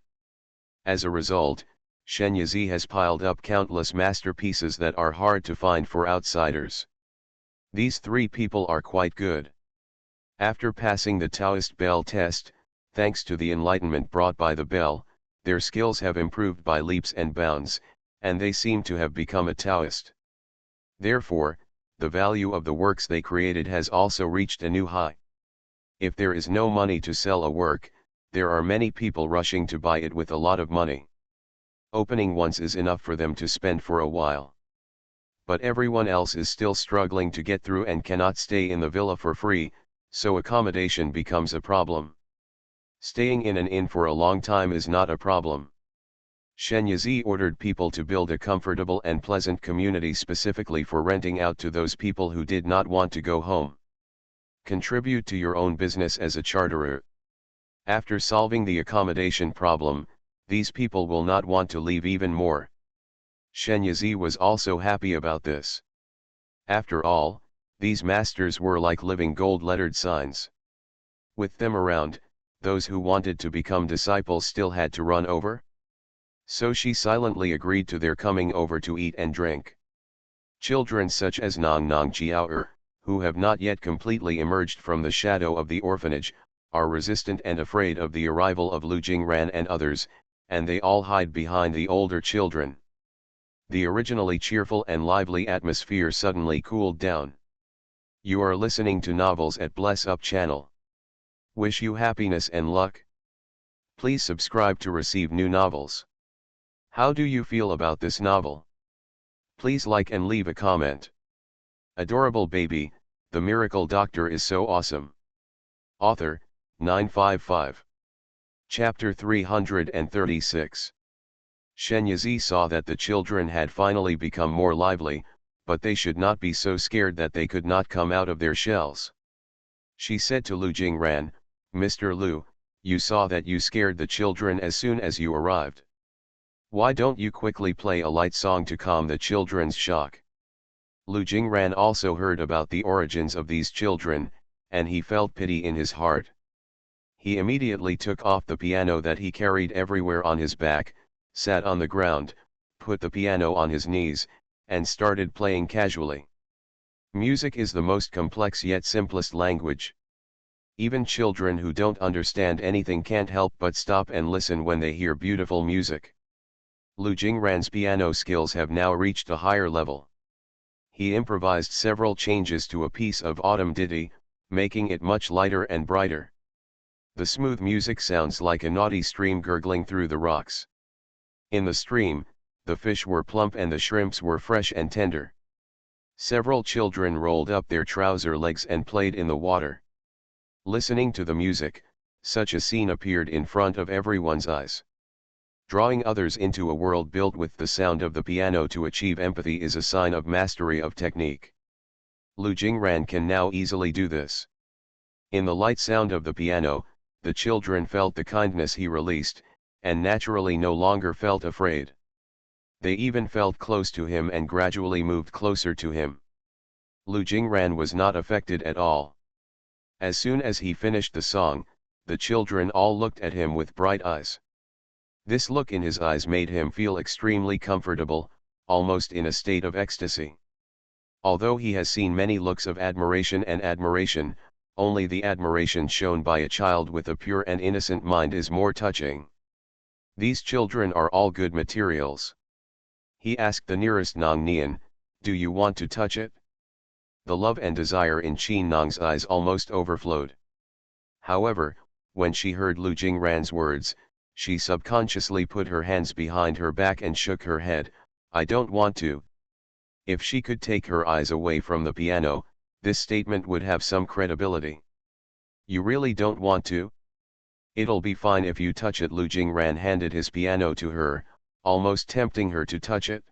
As a result, Shen Yizi has piled up countless masterpieces that are hard to find for outsiders. These three people are quite good. After passing the Taoist bell test, thanks to the enlightenment brought by the bell, their skills have improved by leaps and bounds, and they seem to have become a Taoist. Therefore, the value of the works they created has also reached a new high. If there is no money to sell a work, there are many people rushing to buy it with a lot of money. Opening once is enough for them to spend for a while. But everyone else is still struggling to get through and cannot stay in the villa for free, so accommodation becomes a problem. Staying in an inn for a long time is not a problem. Shen Yizi ordered people to build a comfortable and pleasant community specifically for renting out to those people who did not want to go home. Contribute to your own business as a charterer. After solving the accommodation problem, these people will not want to leave even more. Shen Yizi was also happy about this. After all, these masters were like living gold-lettered signs. With them around, those who wanted to become disciples still had to run over. So she silently agreed to their coming over to eat and drink. Children such as Nong Nong Jiao, who have not yet completely emerged from the shadow of the orphanage, are resistant and afraid of the arrival of Lu Jingran and others, and they all hide behind the older children. The originally cheerful and lively atmosphere suddenly cooled down. You are listening to Novels at Bless Up channel. Wish you happiness and luck. Please subscribe to receive new novels. How do you feel about this novel? Please like and leave a comment. Adorable baby, the miracle doctor is so awesome. Author, 955. Chapter 336. Shen Yizi saw that the children had finally become more lively, but they should not be so scared that they could not come out of their shells. She said to Lu Jingran, "Mr. Lu, you saw that you scared the children as soon as you arrived. Why don't you quickly play a light song to calm the children's shock?" Lu Jingran also heard about the origins of these children, and he felt pity in his heart. He immediately took off the piano that he carried everywhere on his back, sat on the ground, put the piano on his knees, and started playing casually. Music is the most complex yet simplest language. Even children who don't understand anything can't help but stop and listen when they hear beautiful music. Lu Jingran's piano skills have now reached a higher level. He improvised several changes to a piece of autumn ditty, making it much lighter and brighter. The smooth music sounds like a naughty stream gurgling through the rocks. In the stream, the fish were plump and the shrimps were fresh and tender. Several children rolled up their trouser legs and played in the water. Listening to the music, such a scene appeared in front of everyone's eyes. Drawing others into a world built with the sound of the piano to achieve empathy is a sign of mastery of technique. Lu Jingran can now easily do this. In the light sound of the piano, the children felt the kindness he released, and naturally no longer felt afraid. They even felt close to him and gradually moved closer to him. Lu Jingran was not affected at all. As soon as he finished the song, the children all looked at him with bright eyes. This look in his eyes made him feel extremely comfortable, almost in a state of ecstasy. Although he has seen many looks of admiration, only the admiration shown by a child with a pure and innocent mind is more touching. These children are all good materials. He asked the nearest Nong Nian, "Do you want to touch it?" The love and desire in Qin Nong's eyes almost overflowed. However, when she heard Lu Jingran's words, she subconsciously put her hands behind her back and shook her head. "I don't want to." If she could take her eyes away from the piano, this statement would have some credibility. "You really don't want to? It'll be fine if you touch it." Lu Jingran handed his piano to her, almost tempting her to touch it.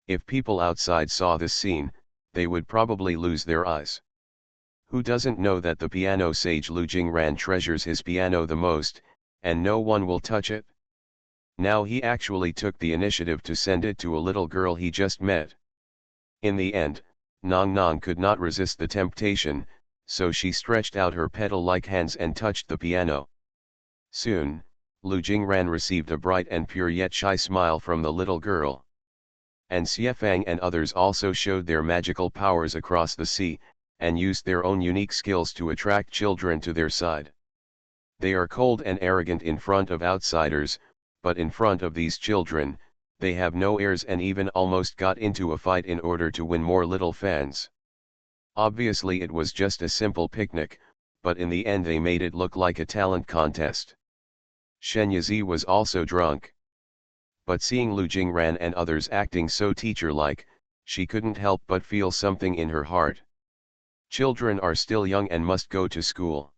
If people outside saw this scene, they would probably lose their eyes. Who doesn't know that the piano sage Lu Jingran treasures his piano the most, and no one will touch it? Now he actually took the initiative to send it to a little girl he just met. In the end, Nong Nong could not resist the temptation, so she stretched out her petal-like hands and touched the piano. Soon, Lu Jingran received a bright and pure yet shy smile from the little girl. And Xiefang and others also showed their magical powers across the sea, and used their own unique skills to attract children to their side. They are cold and arrogant in front of outsiders, but in front of these children, they have no airs and even almost got into a fight in order to win more little fans. Obviously it was just a simple picnic, but in the end they made it look like a talent contest. Shen Yizi was also drunk. But seeing Lu Jingran and others acting so teacher-like, she couldn't help but feel something in her heart. Children are still young and must go to school.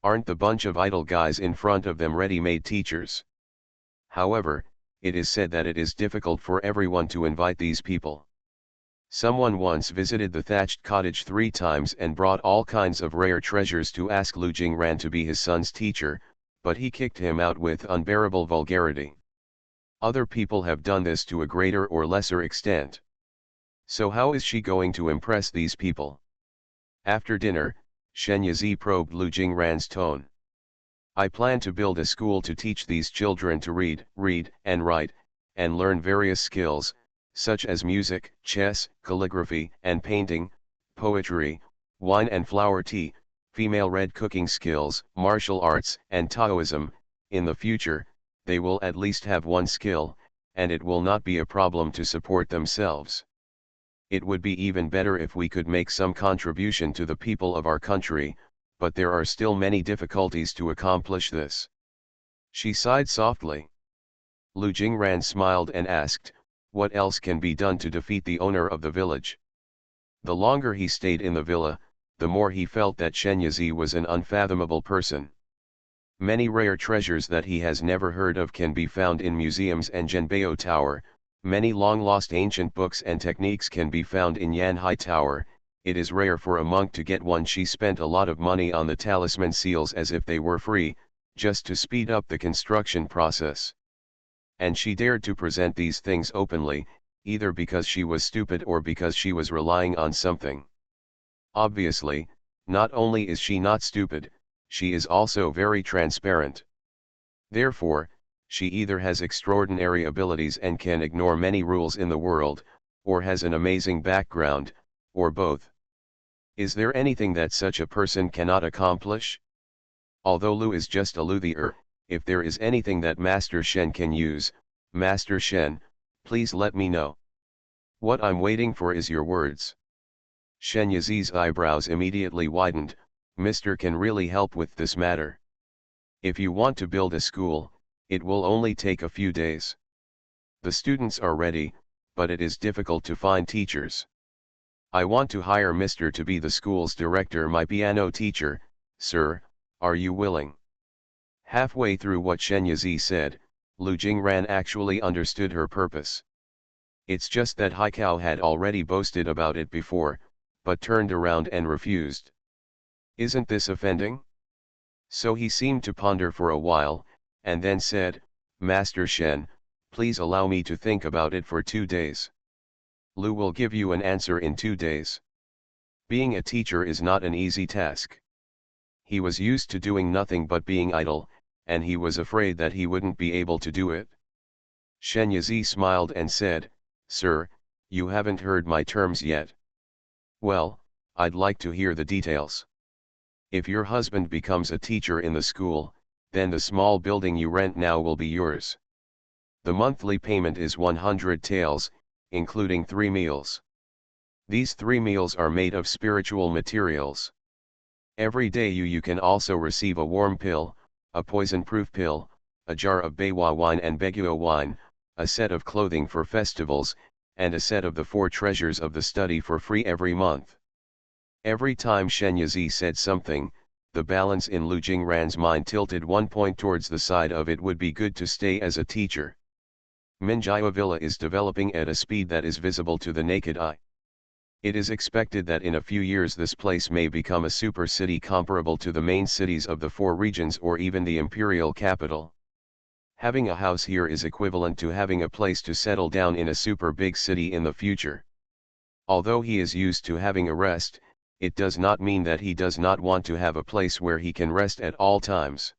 Aren't the bunch of idle guys in front of them ready-made teachers? However, it is said that it is difficult for everyone to invite these people. Someone once visited the thatched cottage 3 times and brought all kinds of rare treasures to ask Lu Jingran to be his son's teacher, but he kicked him out with unbearable vulgarity. Other people have done this to a greater or lesser extent. So how is she going to impress these people? After dinner, Shen Yizi probed Lu Jingran's tone. "I plan to build a school to teach these children to read and write, and learn various skills, such as music, chess, calligraphy and painting, poetry, wine and flower tea, female red cooking skills, martial arts and Taoism. In the future, they will at least have one skill, and it will not be a problem to support themselves. It would be even better if we could make some contribution to the people of our country, but there are still many difficulties to accomplish this." She sighed softly. Lu Jingran smiled and asked, "What else can be done to defeat the owner of the village?" The longer he stayed in the villa, the more he felt that Shen Yizi was an unfathomable person. Many rare treasures that he has never heard of can be found in museums and Zhenbao Tower, many long-lost ancient books and techniques can be found in Yanhai Tower. It is rare for a monk to get one. She spent a lot of money on the talisman seals as if they were free, just to speed up the construction process. And she dared to present these things openly, either because she was stupid or because she was relying on something. Obviously, not only is she not stupid, she is also very transparent. Therefore, she either has extraordinary abilities and can ignore many rules in the world, or has an amazing background, or both. Is there anything that such a person cannot accomplish? Although Lu is just a luthier, if there is anything that Master Shen can use, Master Shen, please let me know. What I'm waiting for is your words. Shen Yizi's eyebrows immediately widened. Mr. can really help with this matter. If you want to build a school, it will only take a few days. The students are ready, but it is difficult to find teachers. I want to hire Mr. to be the school's director, my piano teacher, "Sir, are you willing?" Halfway through what Shen Yizi said, Lu Jingran actually understood her purpose. It's just that Haikao had already boasted about it before, but turned around and refused. Isn't this offending? So he seemed to ponder for a while, and then said, "Master Shen, please allow me to think about it for 2 days. Lu will give you an answer in 2 days. Being a teacher is not an easy task." He was used to doing nothing but being idle, and he was afraid that he wouldn't be able to do it. Shen Yizi smiled and said, "Sir, you haven't heard my terms yet." "Well, I'd like to hear the details." "If your husband becomes a teacher in the school, then the small building you rent now will be yours. The monthly payment is 100 taels, including 3 meals. These 3 meals are made of spiritual materials. Every day you can also receive a warm pill, a poison-proof pill, a jar of Beiwa wine and Beguo wine, a set of clothing for festivals, and a set of the 4 treasures of the study for free every month." Every time Shen Yizi said something, the balance in Lu Jingran's mind tilted 1 point towards the side of it would be good to stay as a teacher. Minjiao Villa is developing at a speed that is visible to the naked eye. It is expected that in a few years this place may become a super city comparable to the main cities of the 4 regions or even the imperial capital. Having a house here is equivalent to having a place to settle down in a super big city in the future. Although he is used to having a rest, it does not mean that he does not want to have a place where he can rest at all times.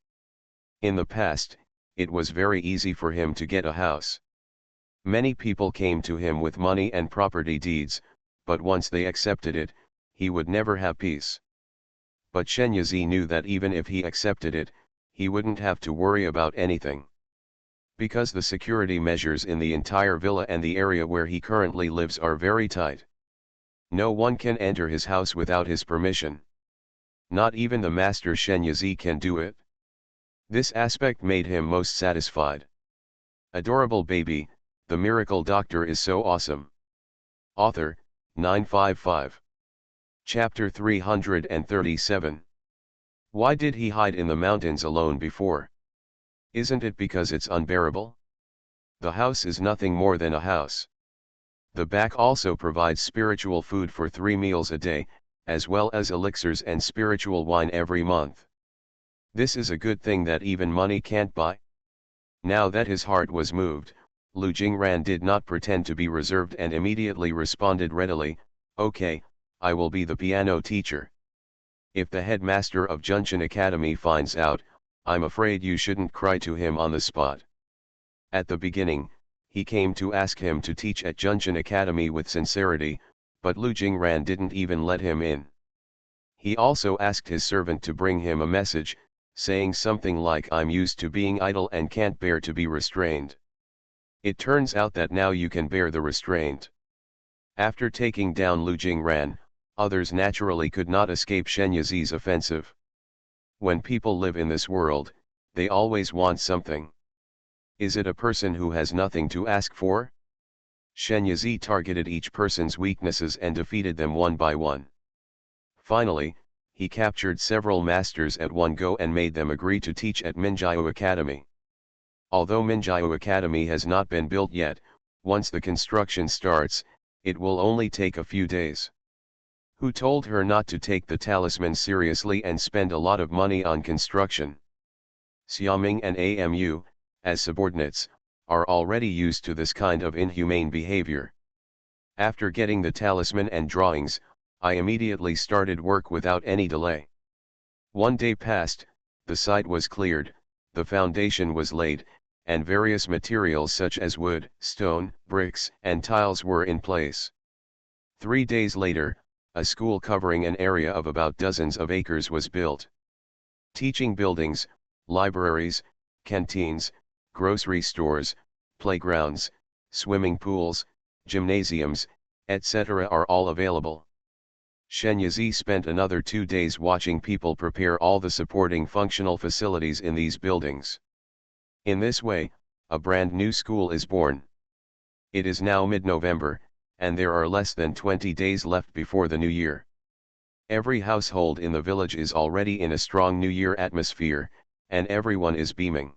In the past, it was very easy for him to get a house. Many people came to him with money and property deeds, but once they accepted it, he would never have peace. But Shen Yizi knew that even if he accepted it, he wouldn't have to worry about anything. Because the security measures in the entire villa and the area where he currently lives are very tight. No one can enter his house without his permission. Not even the master Shen Yizi can do it. This aspect made him most satisfied. Adorable baby, the miracle doctor is so awesome. Author, 955. Chapter 337. Why did he hide in the mountains alone before? Isn't it because it's unbearable? The house is nothing more than a house. The back also provides spiritual food for 3 meals a day, as well as elixirs and spiritual wine every month. This is a good thing that even money can't buy. Now that his heart was moved, Lu Jingran did not pretend to be reserved and immediately responded readily, "Okay, I will be the piano teacher. If the headmaster of Junshan Academy finds out, I'm afraid you shouldn't cry to him on the spot." At the beginning, he came to ask him to teach at Junshan Academy with sincerity, but Lu Jingran didn't even let him in. He also asked his servant to bring him a message, saying something like, "I'm used to being idle and can't bear to be restrained." It turns out that now you can bear the restraint. After taking down Lu Jingran, others naturally could not escape Shen Yizi's offensive. When people live in this world, they always want something. Is it a person who has nothing to ask for? Shen Yizi targeted each person's weaknesses and defeated them one by one. Finally, he captured several masters at one go and made them agree to teach at Minjiao Academy. Although Minjiao Academy has not been built yet, once the construction starts, it will only take a few days. Who told her not to take the talisman seriously and spend a lot of money on construction? Xiaoming and AMU, as subordinates, are already used to this kind of inhumane behavior. After getting the talisman and drawings, I immediately started work without any delay. 1 day passed, the site was cleared, the foundation was laid, and various materials such as wood, stone, bricks, and tiles were in place. 3 days later, a school covering an area of about dozens of acres was built. Teaching buildings, libraries, canteens, grocery stores, playgrounds, swimming pools, gymnasiums, etc. are all available. Shen Yizi spent another 2 days watching people prepare all the supporting functional facilities in these buildings. In this way, a brand new school is born. It is now mid-November, and there are less than 20 days left before the new year. Every household in the village is already in a strong New Year atmosphere, and everyone is beaming.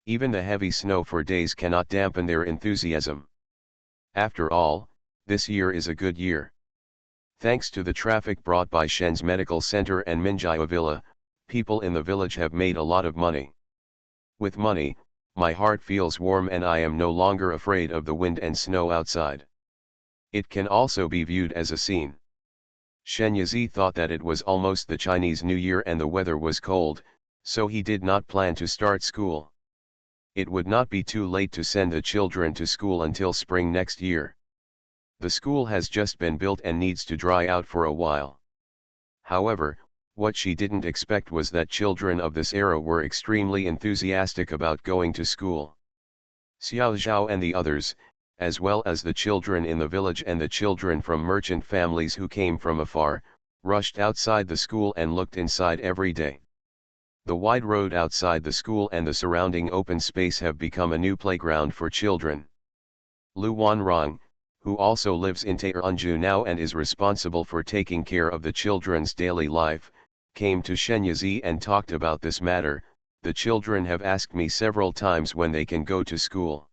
Even the heavy snow for days cannot dampen their enthusiasm. After all, this year is a good year. Thanks to the traffic brought by Shen's medical center and Minjia Villa, people in the village have made a lot of money. With money, my heart feels warm and I am no longer afraid of the wind and snow outside. It can also be viewed as a scene. Shen Yizi thought that it was almost the Chinese New Year and the weather was cold, so he did not plan to start school. It would not be too late to send the children to school until spring next year. The school has just been built and needs to dry out for a while. However, what she didn't expect was that children of this era were extremely enthusiastic about going to school. Xiao Zhao and the others, as well as the children in the village and the children from merchant families who came from afar, rushed outside the school and looked inside every day. The wide road outside the school and the surrounding open space have become a new playground for children. Lu Wanrong, who also lives in Taeranju now and is responsible for taking care of the children's daily life, came to Shen Yizi and talked about this matter. The children have asked me several times when they can go to school.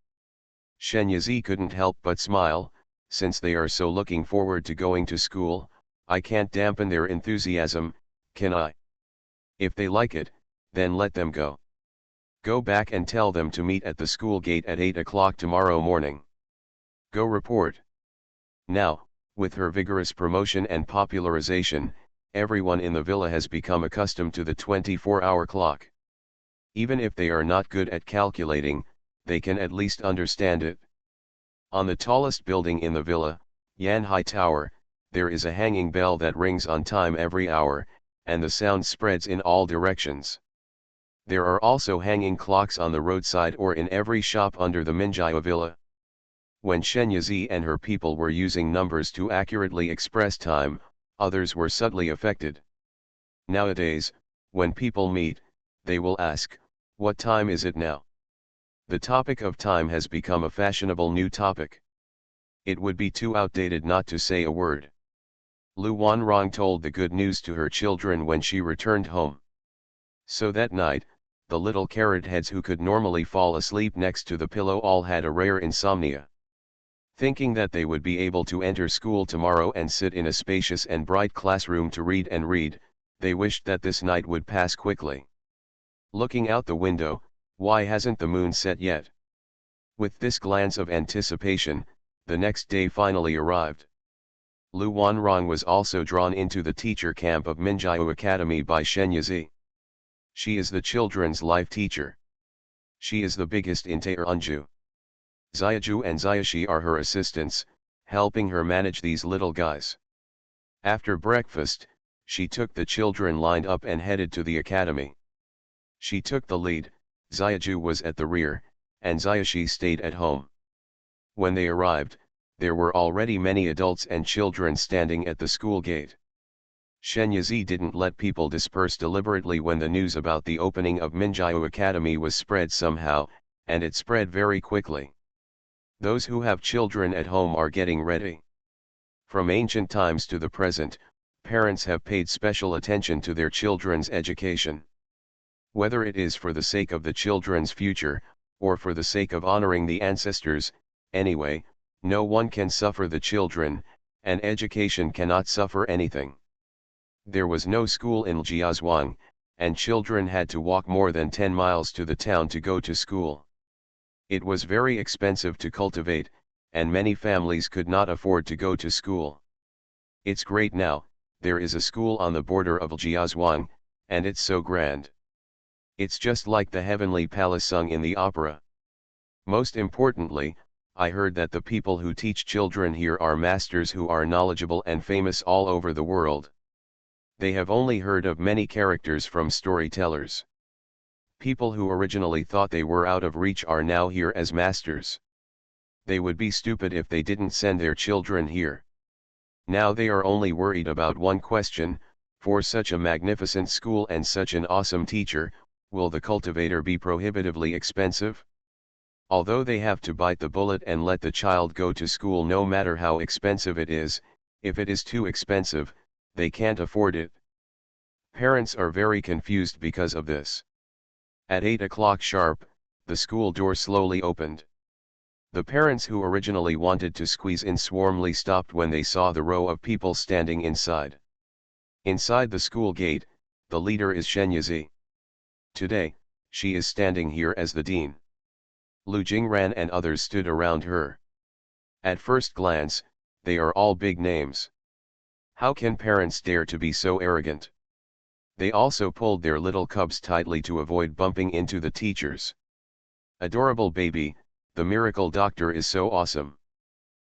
Shen Yizi couldn't help but smile. Since they are so looking forward to going to school, I can't dampen their enthusiasm, can I? If they like it, then let them go. Go back and tell them to meet at the school gate at 8 o'clock tomorrow morning. Go report. Now, with her vigorous promotion and popularization, everyone in the villa has become accustomed to the 24-hour clock. Even if they are not good at calculating, they can at least understand it. On the tallest building in the villa, Yanhai Tower, there is a hanging bell that rings on time every hour, and the sound spreads in all directions. There are also hanging clocks on the roadside or in every shop under the Minjia Villa. When Shen Yizi and her people were using numbers to accurately express time, others were subtly affected. Nowadays, when people meet, they will ask, "What time is it now?" The topic of time has become a fashionable new topic. It would be too outdated not to say a word. Lu Wanrong told the good news to her children when she returned home. So that night, the little carrot heads who could normally fall asleep next to the pillow all had a rare insomnia. Thinking that they would be able to enter school tomorrow and sit in a spacious and bright classroom to read, they wished that this night would pass quickly. Looking out the window, why hasn't the moon set yet? With this glance of anticipation, the next day finally arrived. Lu Wanrong was also drawn into the teacher camp of Minjiao Academy by Shen Yizi. She is the children's life teacher. She is the biggest in Taeranju. Xiaju and Xiaxi are her assistants, helping her manage these little guys. After breakfast, she took the children lined up and headed to the academy. She took the lead, Xiaju was at the rear, and Xiaxi stayed at home. When they arrived, there were already many adults and children standing at the school gate. Shen Yizi didn't let people disperse deliberately when the news about the opening of Minjiao Academy was spread somehow, and it spread very quickly. Those who have children at home are getting ready. From ancient times to the present, parents have paid special attention to their children's education. Whether it is for the sake of the children's future, or for the sake of honoring the ancestors, anyway, no one can suffer the children, and education cannot suffer anything. There was no school in Jiazhuang, and children had to walk more than 10 miles to the town to go to school. It was very expensive to cultivate, and many families could not afford to go to school. It's great now, there is a school on the border of Jiazhuang, and it's so grand. It's just like the heavenly palace sung in the opera. Most importantly, I heard that the people who teach children here are masters who are knowledgeable and famous all over the world. They have only heard of many characters from storytellers. People who originally thought they were out of reach are now here as masters. They would be stupid if they didn't send their children here. Now they are only worried about one question: for such a magnificent school and such an awesome teacher, will the cultivator be prohibitively expensive? Although they have to bite the bullet and let the child go to school no matter how expensive it is, if it is too expensive, They can't afford it. Parents are very confused because of this. At 8 o'clock sharp, the school door slowly opened. The parents who originally wanted to squeeze in swarmly stopped when they saw the row of people standing inside. Inside the school gate, the leader is Shenyazi. Today, she is standing here as the dean. Lu Jingran and others stood around her. At first glance, they are all big names. How can parents dare to be so arrogant? They also pulled their little cubs tightly to avoid bumping into the teachers. Adorable baby, the miracle doctor is so awesome.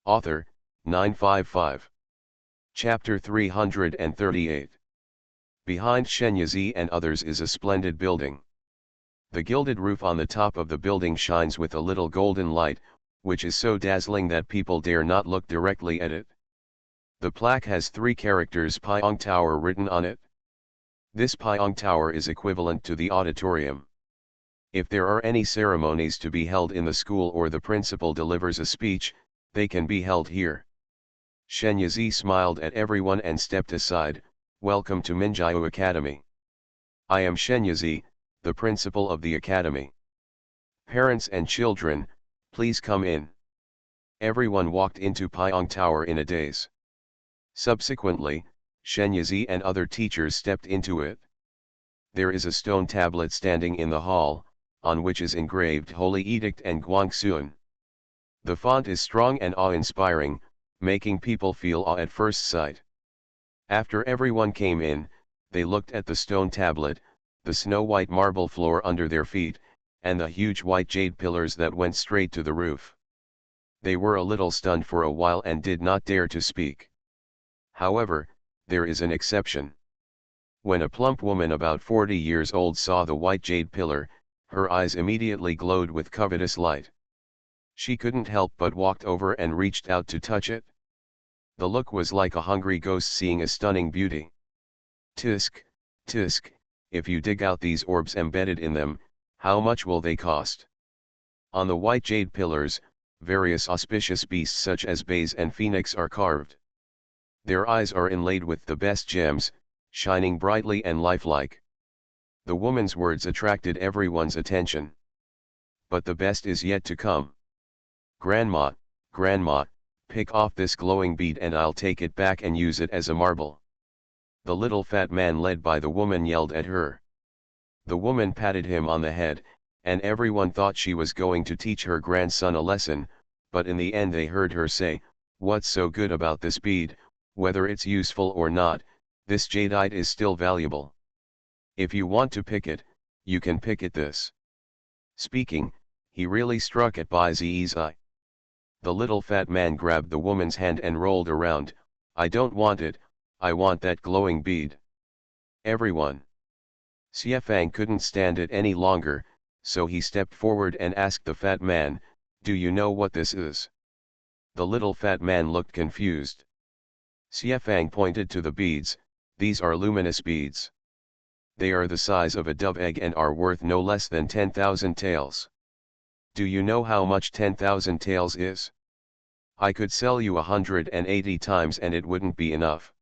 Author, 955. Chapter 338. Behind Shenyazi and others is a splendid building. The gilded roof on the top of the building shines with a little golden light, which is so dazzling that people dare not look directly at it. The plaque has 3 characters Pyong Tower written on it. This Pyong Tower is equivalent to the auditorium. If there are any ceremonies to be held in the school or the principal delivers a speech, they can be held here. Shenyazi smiled at everyone and stepped aside. Welcome to Minjiu Academy. I am Shenyazi, the principal of the academy. Parents and children, please come in. Everyone walked into Pyong Tower in a daze. Subsequently, Shenyazi and other teachers stepped into it. There is a stone tablet standing in the hall, on which is engraved Holy Edict and Guangxuan. The font is strong and awe-inspiring, making people feel awe at first sight. After everyone came in, they looked at the stone tablet, the snow-white marble floor under their feet, and the huge white jade pillars that went straight to the roof. They were a little stunned for a while and did not dare to speak. However, there is an exception. When a plump woman about 40 years old saw the white jade pillar, her eyes immediately glowed with covetous light. She couldn't help but walked over and reached out to touch it. The look was like a hungry ghost seeing a stunning beauty. Tisk, tisk, if you dig out these orbs embedded in them, how much will they cost? On the white jade pillars, various auspicious beasts such as bays and phoenix are carved. Their eyes are inlaid with the best gems, shining brightly and lifelike. The woman's words attracted everyone's attention. But the best is yet to come. Grandma, Grandma, pick off this glowing bead and I'll take it back and use it as a marble. The little fat man led by the woman yelled at her. The woman patted him on the head, and everyone thought she was going to teach her grandson a lesson, but in the end they heard her say, "What's so good about this bead? Whether it's useful or not, this jadeite is still valuable. If you want to pick it, you can pick it this." Speaking, he really struck at Bai Zi's eye. The little fat man grabbed the woman's hand and rolled around. "I don't want it, I want that glowing bead." Everyone. Xiefang couldn't stand it any longer, so he stepped forward and asked the fat man, "Do you know what this is?" The little fat man looked confused. Xiefang pointed to the beads. "These are luminous beads. They are the size of a dove egg and are worth no less than 10,000 taels. Do you know how much 10,000 taels is? I could sell you 180 times and it wouldn't be enough."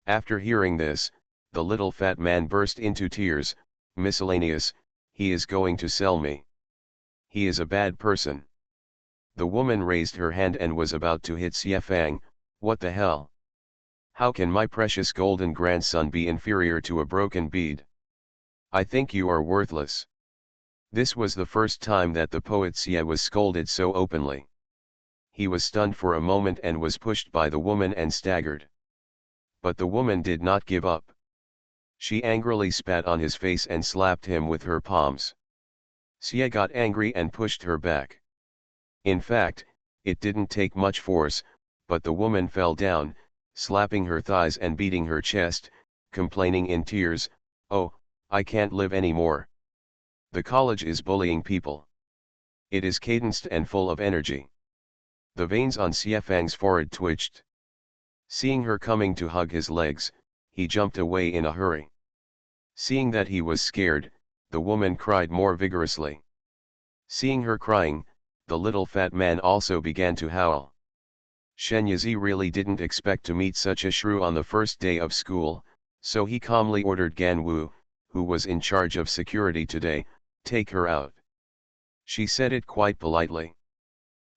After hearing this, the little fat man burst into tears. "Miscellaneous, he is going to sell me. He is a bad person." The woman raised her hand and was about to hit Xiefang. "What the hell? How can my precious golden grandson be inferior to a broken bead? I think you are worthless." This was the first time that the poet Xie was scolded so openly. He was stunned for a moment and was pushed by the woman and staggered. But the woman did not give up. She angrily spat on his face and slapped him with her palms. Xie got angry and pushed her back. In fact, it didn't take much force, but the woman fell down, slapping her thighs and beating her chest, complaining in tears, "Oh, I can't live anymore. The college is bullying people. It is cadenced and full of energy." The veins on Xiefang's forehead twitched. Seeing her coming to hug his legs, he jumped away in a hurry. Seeing that he was scared, the woman cried more vigorously. Seeing her crying, the little fat man also began to howl. Shenyazi really didn't expect to meet such a shrew on the first day of school, so he calmly ordered Ganwu, who was in charge of security today, take her out. She said it quite politely.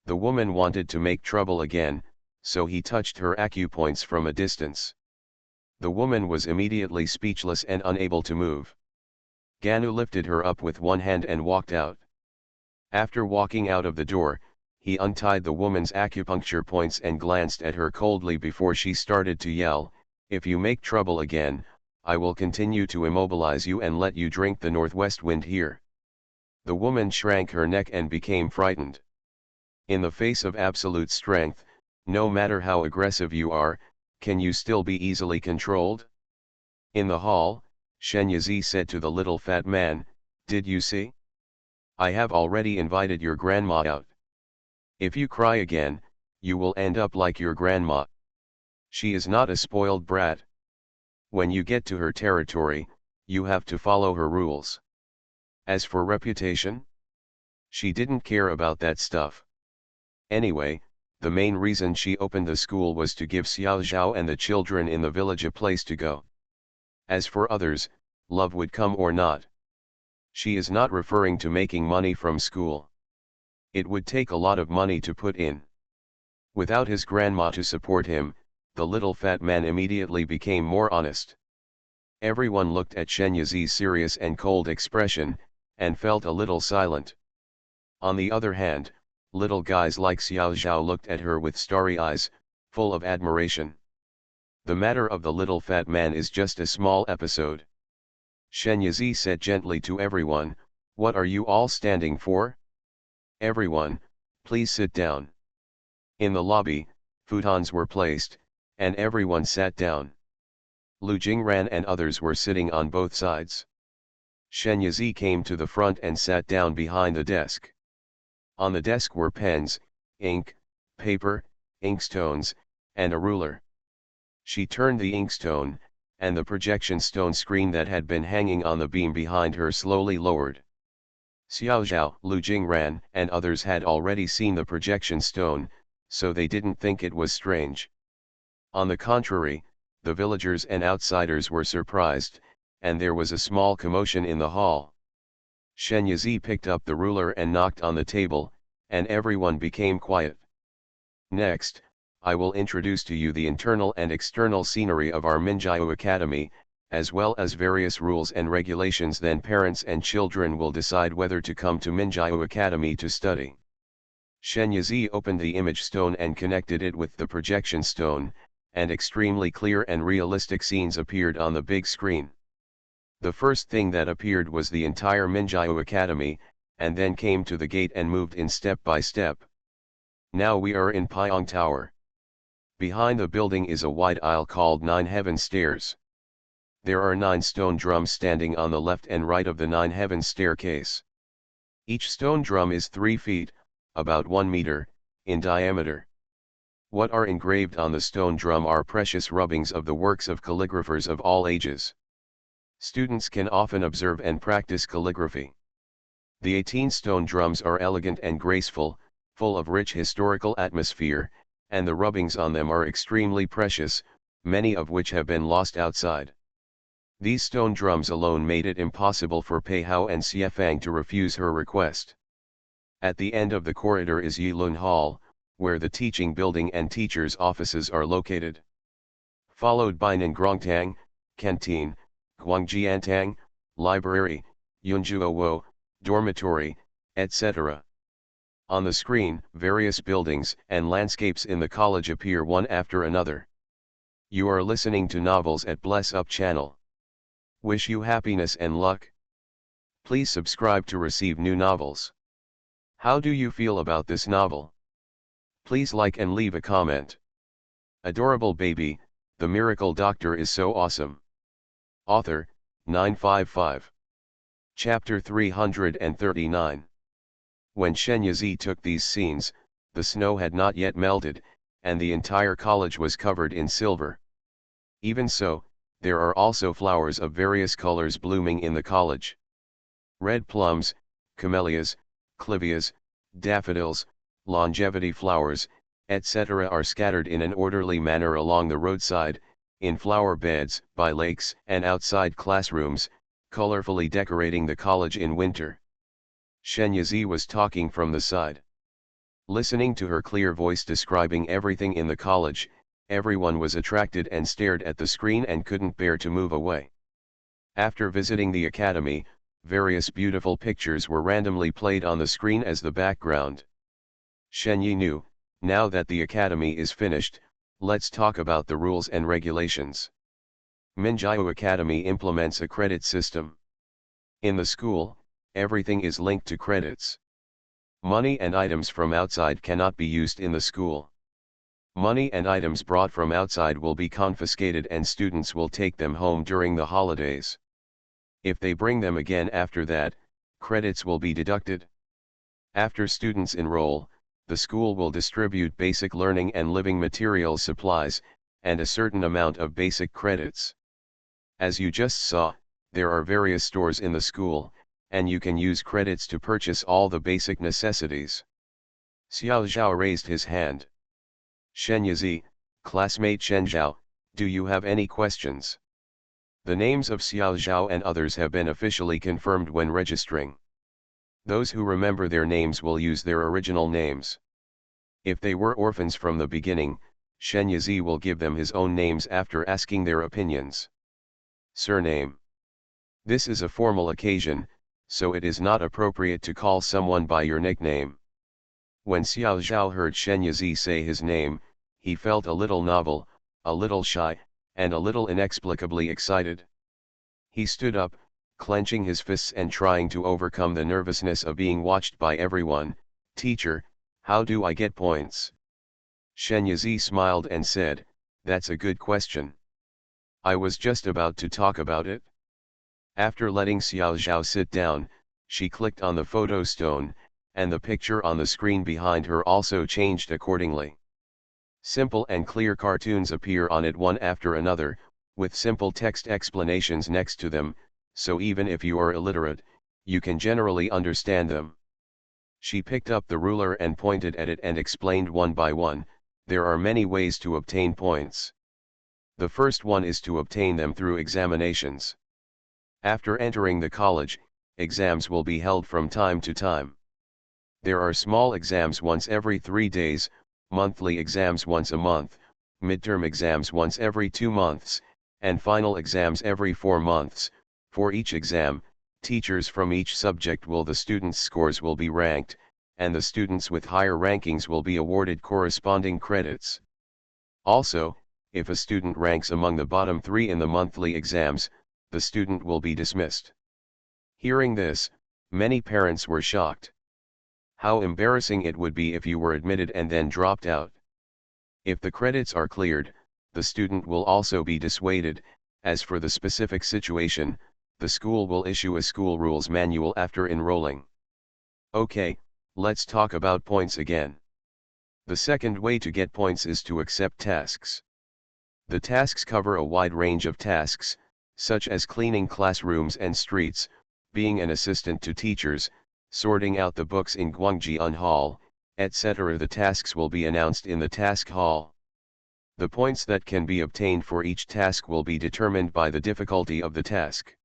The woman wanted to make trouble again, so he touched her acupoints from a distance. The woman was immediately speechless and unable to move. Ganu lifted her up with one hand and walked out. After walking out of the door, he untied the woman's acupuncture points and glanced at her coldly before she started to yell, "If you make trouble again, I will continue to immobilize you and let you drink the northwest wind here." The woman shrank her neck and became frightened. In the face of absolute strength, no matter how aggressive you are, can you still be easily controlled? In the hall, Shenyazi said to the little fat man, "Did you see? I have already invited your grandma out. If you cry again, you will end up like your grandma. She is not a spoiled brat. When you get to her territory, you have to follow her rules. As for reputation, she didn't care about that stuff. Anyway, the main reason she opened the school was to give Xiao Zhao and the children in the village a place to go. As for others, love would come or not. She is not referring to making money from school. It would take a lot of money to put in." Without his grandma to support him, the little fat man immediately became more honest. Everyone looked at Shenyazi's serious and cold expression, and felt a little silent. On the other hand, little guys like Xiao Zhao looked at her with starry eyes, full of admiration. The matter of the little fat man is just a small episode. Shenyazi said gently to everyone, "What are you all standing for? Everyone, please sit down." In the lobby, futons were placed, and everyone sat down. Lu Jingran and others were sitting on both sides. Shenyazi came to the front and sat down behind the desk. On the desk were pens, ink, paper, inkstones, and a ruler. She turned the inkstone, and the projection stone screen that had been hanging on the beam behind her slowly lowered. Xiao Zhao, Lu Jingran, and others had already seen the projection stone, so they didn't think it was strange. On the contrary, the villagers and outsiders were surprised, and there was a small commotion in the hall. Shenyazi picked up the ruler and knocked on the table, and everyone became quiet. "Next, I will introduce to you the internal and external scenery of our Minjiao Academy, as well as various rules and regulations. Then parents and children will decide whether to come to Minjiao Academy to study." Shenyazi opened the image stone and connected it with the projection stone, and extremely clear and realistic scenes appeared on the big screen. The first thing that appeared was the entire Minjiao Academy, and then came to the gate and moved in step by step. Now we are in Pyong Tower. Behind the building is a wide aisle called 9 Heaven Stairs. There are 9 stone drums standing on the left and right of the 9 Heaven staircase. Each stone drum is 3 feet, about 1 meter, in diameter. What are engraved on the stone drum are precious rubbings of the works of calligraphers of all ages. Students can often observe and practice calligraphy. The 18 stone drums are elegant and graceful, full of rich historical atmosphere, and the rubbings on them are extremely precious, many of which have been lost outside. These stone drums alone made it impossible for Pei Hao and Xie Fang to refuse her request. At the end of the corridor is Yilun Hall, where the teaching building and teachers' offices are located. Followed by Nangrongtang, Canteen, Guangjiantang, Library, Yunjuowo, Dormitory, etc. On the screen, various buildings and landscapes in the college appear one after another. You are listening to Novels at Bless Up channel. Wish you happiness and luck. Please subscribe to receive new novels. How do you feel about this novel? Please like and leave a comment. Adorable baby, the miracle doctor is so awesome. Author, 955. Chapter 339. When Shenyazi took these scenes, the snow had not yet melted, and the entire college was covered in silver. Even so, there are also flowers of various colors blooming in the college. Red plums, camellias, clivias, daffodils, longevity flowers, etc. are scattered in an orderly manner along the roadside, in flower beds, by lakes, and outside classrooms, colorfully decorating the college in winter. Shenyazi was talking from the side. Listening to her clear voice describing everything in the college, everyone was attracted and stared at the screen and couldn't bear to move away. After visiting the academy, various beautiful pictures were randomly played on the screen as the background. Shenyi knew, now that the academy is finished, let's talk about the rules and regulations. Minjiao Academy implements a credit system. In the school, everything is linked to credits. Money and items from outside cannot be used in the school. Money and items brought from outside will be confiscated and students will take them home during the holidays. If they bring them again after that, credits will be deducted. After students enroll, the school will distribute basic learning and living materials supplies, and a certain amount of basic credits. As you just saw, there are various stores in the school, and you can use credits to purchase all the basic necessities. Xiao Zhao raised his hand. Shenyazi, classmate Shen Zhao, do you have any questions? The names of Xiao Zhao and others have been officially confirmed when registering. Those who remember their names will use their original names. If they were orphans from the beginning, Shenyazi will give them his own names after asking their opinions. Surname. This is a formal occasion, so it is not appropriate to call someone by your nickname. When Xiao Zhao heard Shenyazi say his name, he felt a little novel, a little shy, and a little inexplicably excited. He stood up, clenching his fists and trying to overcome the nervousness of being watched by everyone. Teacher, how do I get points? Shenyazi smiled and said, that's a good question. I was just about to talk about it. After letting Xiao Zhao sit down, she clicked on the photo stone, and the picture on the screen behind her also changed accordingly. Simple and clear cartoons appear on it one after another, with simple text explanations next to them, so even if you are illiterate, you can generally understand them. She picked up the ruler and pointed at it and explained one by one, there are many ways to obtain points. The first one is to obtain them through examinations. After entering the college, exams will be held from time to time. There are small exams once every 3 days, monthly exams once a month, midterm exams once every 2 months, and final exams every 4 months. For each exam, teachers from each subject the students' scores will be ranked, and the students with higher rankings will be awarded corresponding credits. Also, if a student ranks among the bottom 3 in the monthly exams, the student will be dismissed. Hearing this, many parents were shocked. How embarrassing it would be if you were admitted and then dropped out. If the credits are cleared, the student will also be dissuaded. As for the specific situation, the school will issue a school rules manual after enrolling. Okay, let's talk about points again. The second way to get points is to accept tasks. The tasks cover a wide range of tasks, such as cleaning classrooms and streets, being an assistant to teachers, sorting out the books in Guangjian Hall, etc. The tasks will be announced in the task hall. The points that can be obtained for each task will be determined by the difficulty of the task.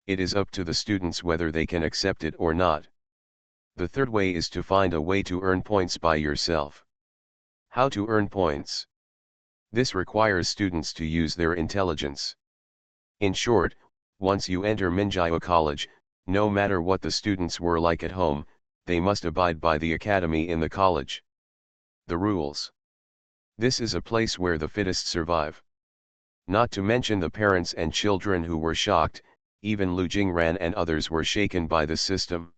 It is up to the students whether they can accept it or not. The third way is to find a way to earn points by yourself. How to earn points? This requires students to use their intelligence. In short, once you enter Minjiao College, no matter what the students were like at home, they must abide by the academy in the college. The rules. This is a place where the fittest survive. Not to mention the parents and children who were shocked, even Lu Jingran and others were shaken by the system.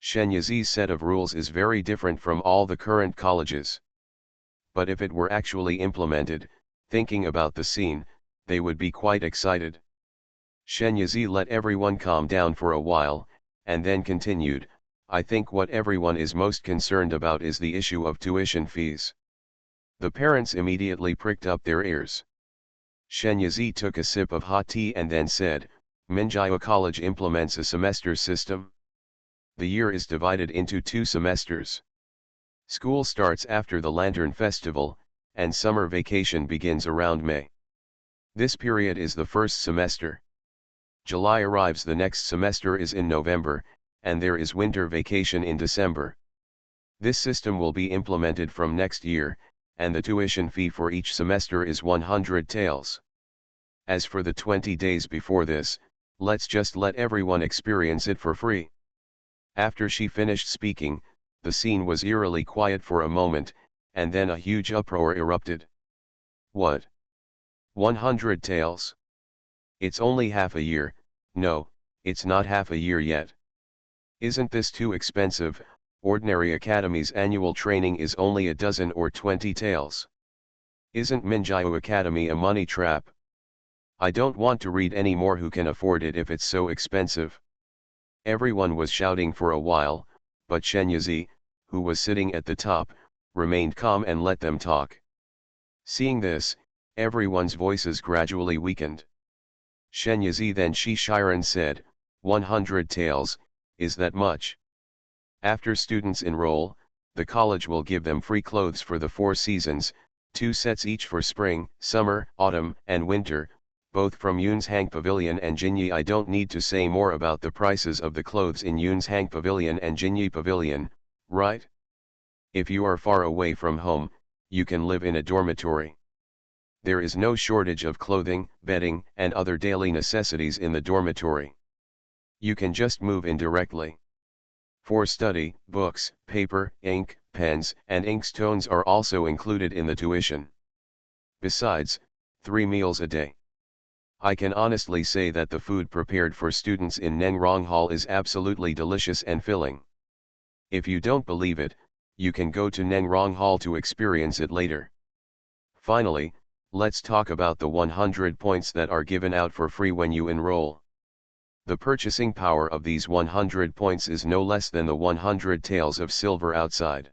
Shenyazi's set of rules is very different from all the current colleges. But if it were actually implemented, thinking about the scene, they would be quite excited. Shenyazi let everyone calm down for a while, and then continued, I think what everyone is most concerned about is the issue of tuition fees. The parents immediately pricked up their ears. Shenyazi took a sip of hot tea and then said, Minjiao College implements a semester system. The year is divided into 2 semesters. School starts after the Lantern Festival, and summer vacation begins around May. This period is the first semester. July arrives, the next semester is in November, and there is winter vacation in December. This system will be implemented from next year, and the tuition fee for each semester is 100 taels. As for the 20 days before this, let's just let everyone experience it for free. After she finished speaking, the scene was eerily quiet for a moment, and then a huge uproar erupted. What? 100 taels? It's only half a year. No, it's not half a year yet. Isn't this too expensive? Ordinary Academy's annual training is only a dozen or 20 taels. Isn't Minjio Academy a money trap? I don't want to read any more. Who can afford it if it's so expensive? Everyone was shouting for a while, but Shenyazi, who was sitting at the top, remained calm and let them talk. Seeing this, everyone's voices gradually weakened. Shenyazi then Shiren said, 100 taels, is that much? After students enroll, the college will give them free clothes for the 4 seasons, 2 sets each for spring, summer, autumn, and winter, both from Yunzhang Pavilion and Jinyi. I don't need to say more about the prices of the clothes in Yunzhang Pavilion and Jinyi Pavilion, right? If you are far away from home, you can live in a dormitory. There is no shortage of clothing, bedding, and other daily necessities in the dormitory. You can just move in directly. For study, books, paper, ink, pens, and inkstones are also included in the tuition. Besides, 3 meals a day. I can honestly say that the food prepared for students in Nengrong Hall is absolutely delicious and filling. If you don't believe it, you can go to Nengrong Hall to experience it later. Finally, let's talk about the 100 points that are given out for free when you enroll. The purchasing power of these 100 points is no less than the 100 taels of silver outside.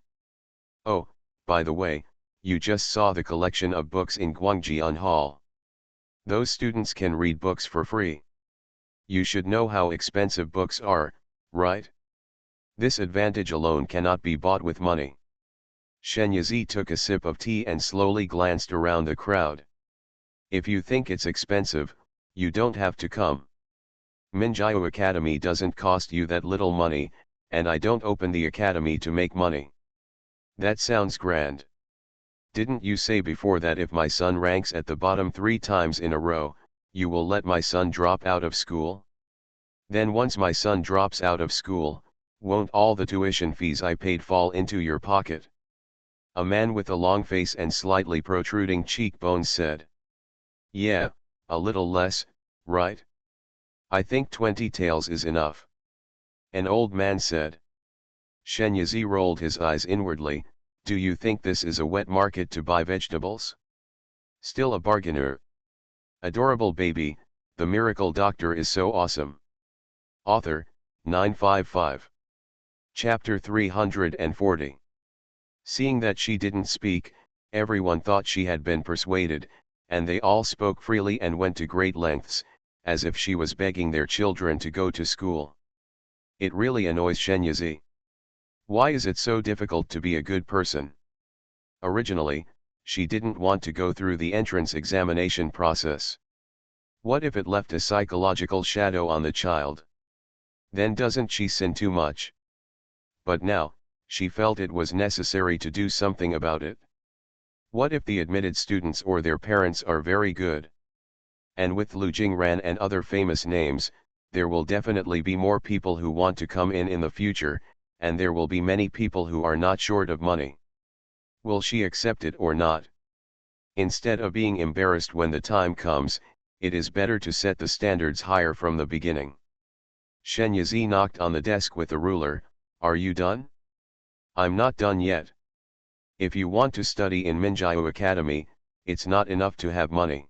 Oh, by the way, you just saw the collection of books in Guangjian Hall. Those students can read books for free. You should know how expensive books are, right? This advantage alone cannot be bought with money. Shenyazi took a sip of tea and slowly glanced around the crowd. If you think it's expensive, you don't have to come. Minjio Academy doesn't cost you that little money, and I don't open the academy to make money. That sounds grand. Didn't you say before that if my son ranks at the bottom 3 times in a row, you will let my son drop out of school? Then once my son drops out of school, won't all the tuition fees I paid fall into your pocket? A man with a long face and slightly protruding cheekbones said. Yeah, a little less, right? I think 20 taels is enough. An old man said. Shenyazi rolled his eyes inwardly. Do you think this is a wet market to buy vegetables? Still a bargainer. Adorable baby, the miracle doctor is so awesome. Author, 955. Chapter 340. Seeing that she didn't speak, everyone thought she had been persuaded, and they all spoke freely and went to great lengths, as if she was begging their children to go to school. It really annoys Shenyazi. Why is it so difficult to be a good person? Originally, she didn't want to go through the entrance examination process. What if it left a psychological shadow on the child? Then doesn't she sin too much? But now, she felt it was necessary to do something about it. What if the admitted students or their parents are very good? And with Lu Jingran and other famous names, there will definitely be more people who want to come in the future, and there will be many people who are not short of money. Will she accept it or not? Instead of being embarrassed when the time comes, it is better to set the standards higher from the beginning. Shenyazi knocked on the desk with a ruler. Are you done? I'm not done yet. If you want to study in Minjio Academy, it's not enough to have money.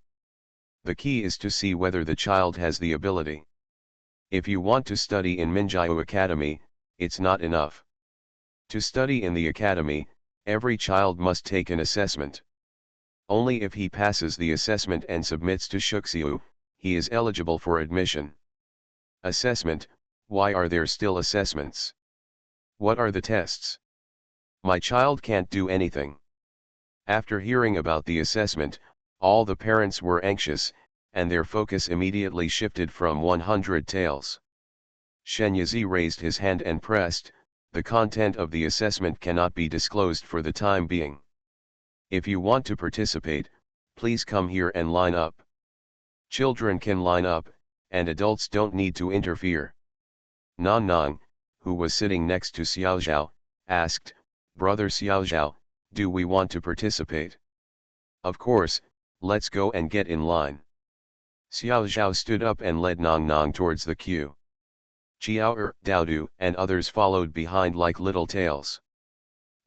The key is to see whether the child has the ability. If you want to study in Minjio Academy, it's not enough. To study in the academy, every child must take an assessment. Only if he passes the assessment and submits to Shuxiu, he is eligible for admission. Assessment, why are there still assessments? What are the tests? My child can't do anything. After hearing about the assessment, all the parents were anxious, and their focus immediately shifted from 100 taels. Shenyazi raised his hand and pressed, "The content of the assessment cannot be disclosed for the time being. If you want to participate, please come here and line up. Children can line up, and adults don't need to interfere." Nan Nang, who was sitting next to Xiaozhao, asked, "Brother Xiaozhao, do we want to participate?" "Of course, let's go and get in line." Xiaozhao stood up and led Nang Nang towards the queue. Chiao, Daodu, and others followed behind like little tails.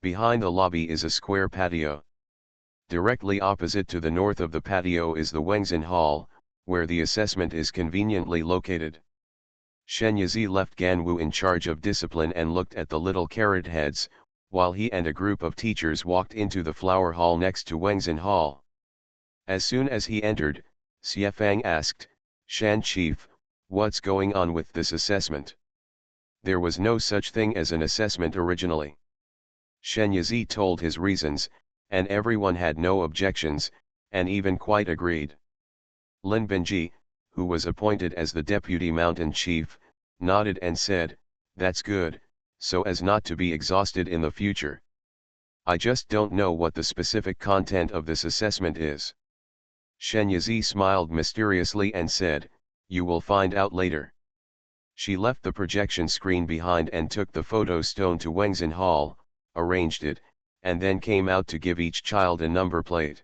Behind the lobby is a square patio. Directly opposite to the north of the patio is the Wengzin Hall, where the assessment is conveniently located. Shenyazi left Ganwu in charge of discipline and looked at the little carrot heads, while he and a group of teachers walked into the flower hall next to Wengzin Hall. As soon as he entered, Xiefang asked, "Shan Chief, what's going on with this assessment?" There was no such thing as an assessment originally. Shenyazi told his reasons, and everyone had no objections, and even quite agreed. Lin Binji, who was appointed as the deputy mountain chief, nodded and said, "That's good, so as not to be exhausted in the future. I just don't know what the specific content of this assessment is." Shenyazi smiled mysteriously and said, "You will find out later." She left the projection screen behind and took the photo stone to Wengzin Hall, arranged it, and then came out to give each child a number plate.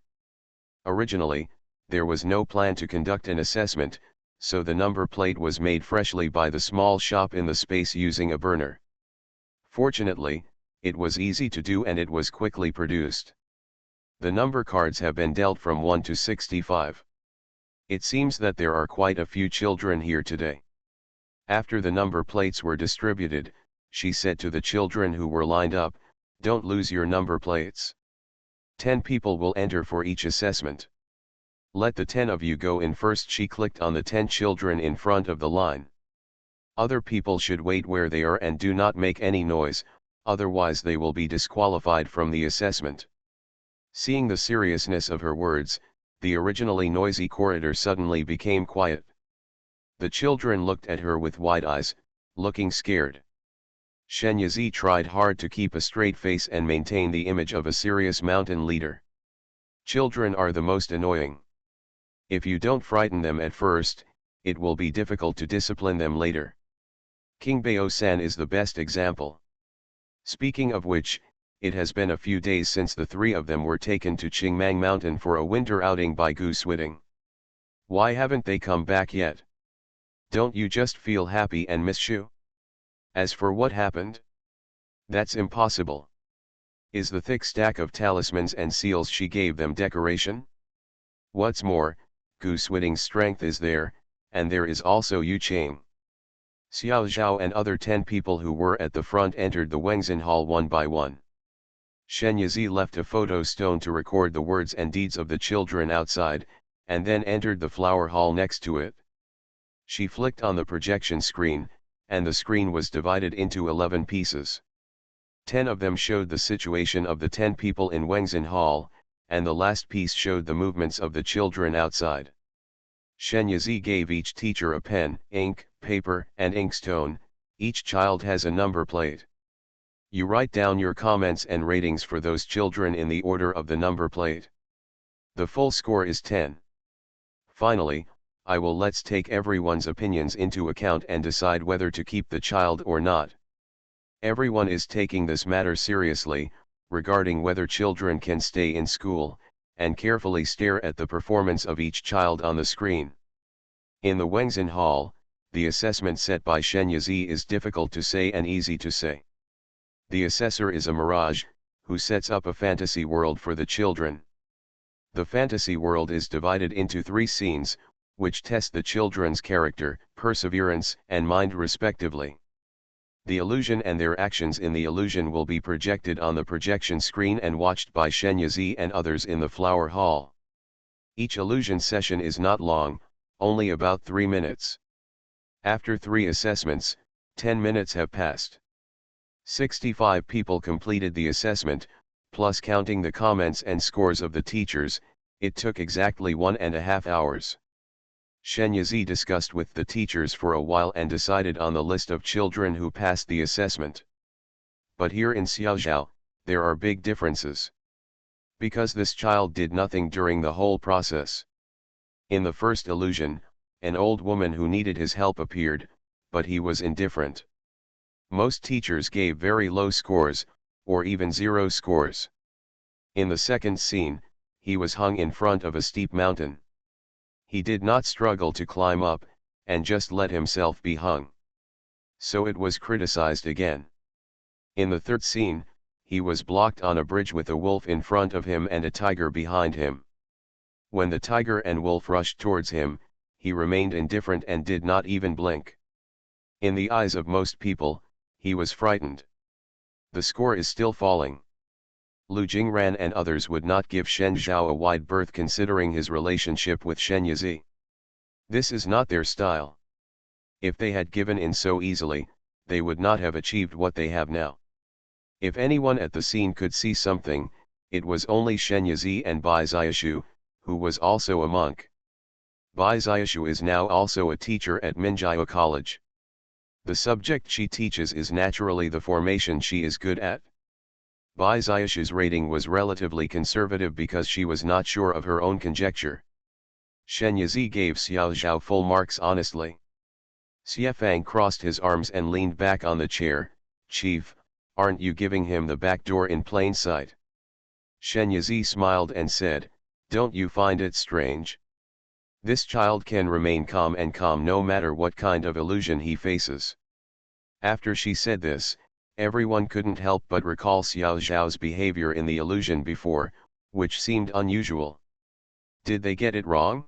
Originally, there was no plan to conduct an assessment, so the number plate was made freshly by the small shop in the space using a burner. Fortunately, it was easy to do and it was quickly produced. The number cards have been dealt from 1 to 65. It seems that there are quite a few children here today. After the number plates were distributed, she said to the children who were lined up, "Don't lose your number plates. 10 people will enter for each assessment. Let the 10 of you go in first." She clicked on the 10 children in front of the line. "Other people should wait where they are and do not make any noise, otherwise they will be disqualified from the assessment." Seeing the seriousness of her words, the originally noisy corridor suddenly became quiet. The children looked at her with wide eyes, looking scared. Shenyazi tried hard to keep a straight face and maintain the image of a serious mountain leader. Children are the most annoying. If you don't frighten them at first, it will be difficult to discipline them later. King Bao-san is the best example. Speaking of which, it has been a few days since the 3 of them were taken to Qingmang Mountain for a winter outing by Gu Swiding. Why haven't they come back yet? Don't you just feel happy and miss Shu? As for what happened? That's impossible. Is the thick stack of talismans and seals she gave them decoration? What's more, Gu Swiding's strength is there, and there is also Yu Chang. Xiao Zhao and other 10 people who were at the front entered the Wengzin Hall one by one. Shenyazi left a photo stone to record the words and deeds of the children outside, and then entered the flower hall next to it. She flicked on the projection screen, and the screen was divided into 11 pieces. 10 of them showed the situation of the 10 people in Wengzin Hall, and the last piece showed the movements of the children outside. Shenyazi gave each teacher a pen, ink, paper, and inkstone. Each child has a number plate. You write down your comments and ratings for those children in the order of the number plate. The full score is 10. Finally, let's take everyone's opinions into account and decide whether to keep the child or not. Everyone is taking this matter seriously, regarding whether children can stay in school, and carefully stare at the performance of each child on the screen. In the Wengzin Hall, the assessment set by Shenyazi is difficult to say and easy to say. The assessor is a mirage, who sets up a fantasy world for the children. The fantasy world is divided into 3 scenes, which test the children's character, perseverance, and mind respectively. The illusion and their actions in the illusion will be projected on the projection screen and watched by Shenyazi and others in the flower hall. Each illusion session is not long, only about 3 minutes. After 3 assessments, 10 minutes have passed. 65 people completed the assessment, plus counting the comments and scores of the teachers, it took exactly 1.5 hours. Shen Yizi discussed with the teachers for a while and decided on the list of children who passed the assessment. But here in Xiaozhou, there are big differences. Because this child did nothing during the whole process. In the first illusion, an old woman who needed his help appeared, but he was indifferent. Most teachers gave very low scores, or even 0 scores. In the second scene, he was hung in front of a steep mountain. He did not struggle to climb up, and just let himself be hung. So it was criticized again. In the third scene, he was blocked on a bridge with a wolf in front of him and a tiger behind him. When the tiger and wolf rushed towards him, he remained indifferent and did not even blink. In the eyes of most people, he was frightened. The score is still falling. Lu Jingran and others would not give Shen Zhao a wide berth considering his relationship with Shen Yizi. This is not their style. If they had given in so easily, they would not have achieved what they have now. If anyone at the scene could see something, it was only Shen Yizi and Bai Xiaoshu, who was also a monk. Bai Xiaoshu is now also a teacher at Minjiao College. The subject she teaches is naturally the formation she is good at. Bai Xiaoshu's rating was relatively conservative because she was not sure of her own conjecture. Shen Yizi gave Xiao Zhao full marks honestly. Xie Fang crossed his arms and leaned back on the chair. "Chief, aren't you giving him the back door in plain sight?" Shen Yizi smiled and said, "Don't you find it strange? This child can remain calm no matter what kind of illusion he faces." After she said this, everyone couldn't help but recall Xiao Zhao's behavior in the illusion before, which seemed unusual. Did they get it wrong?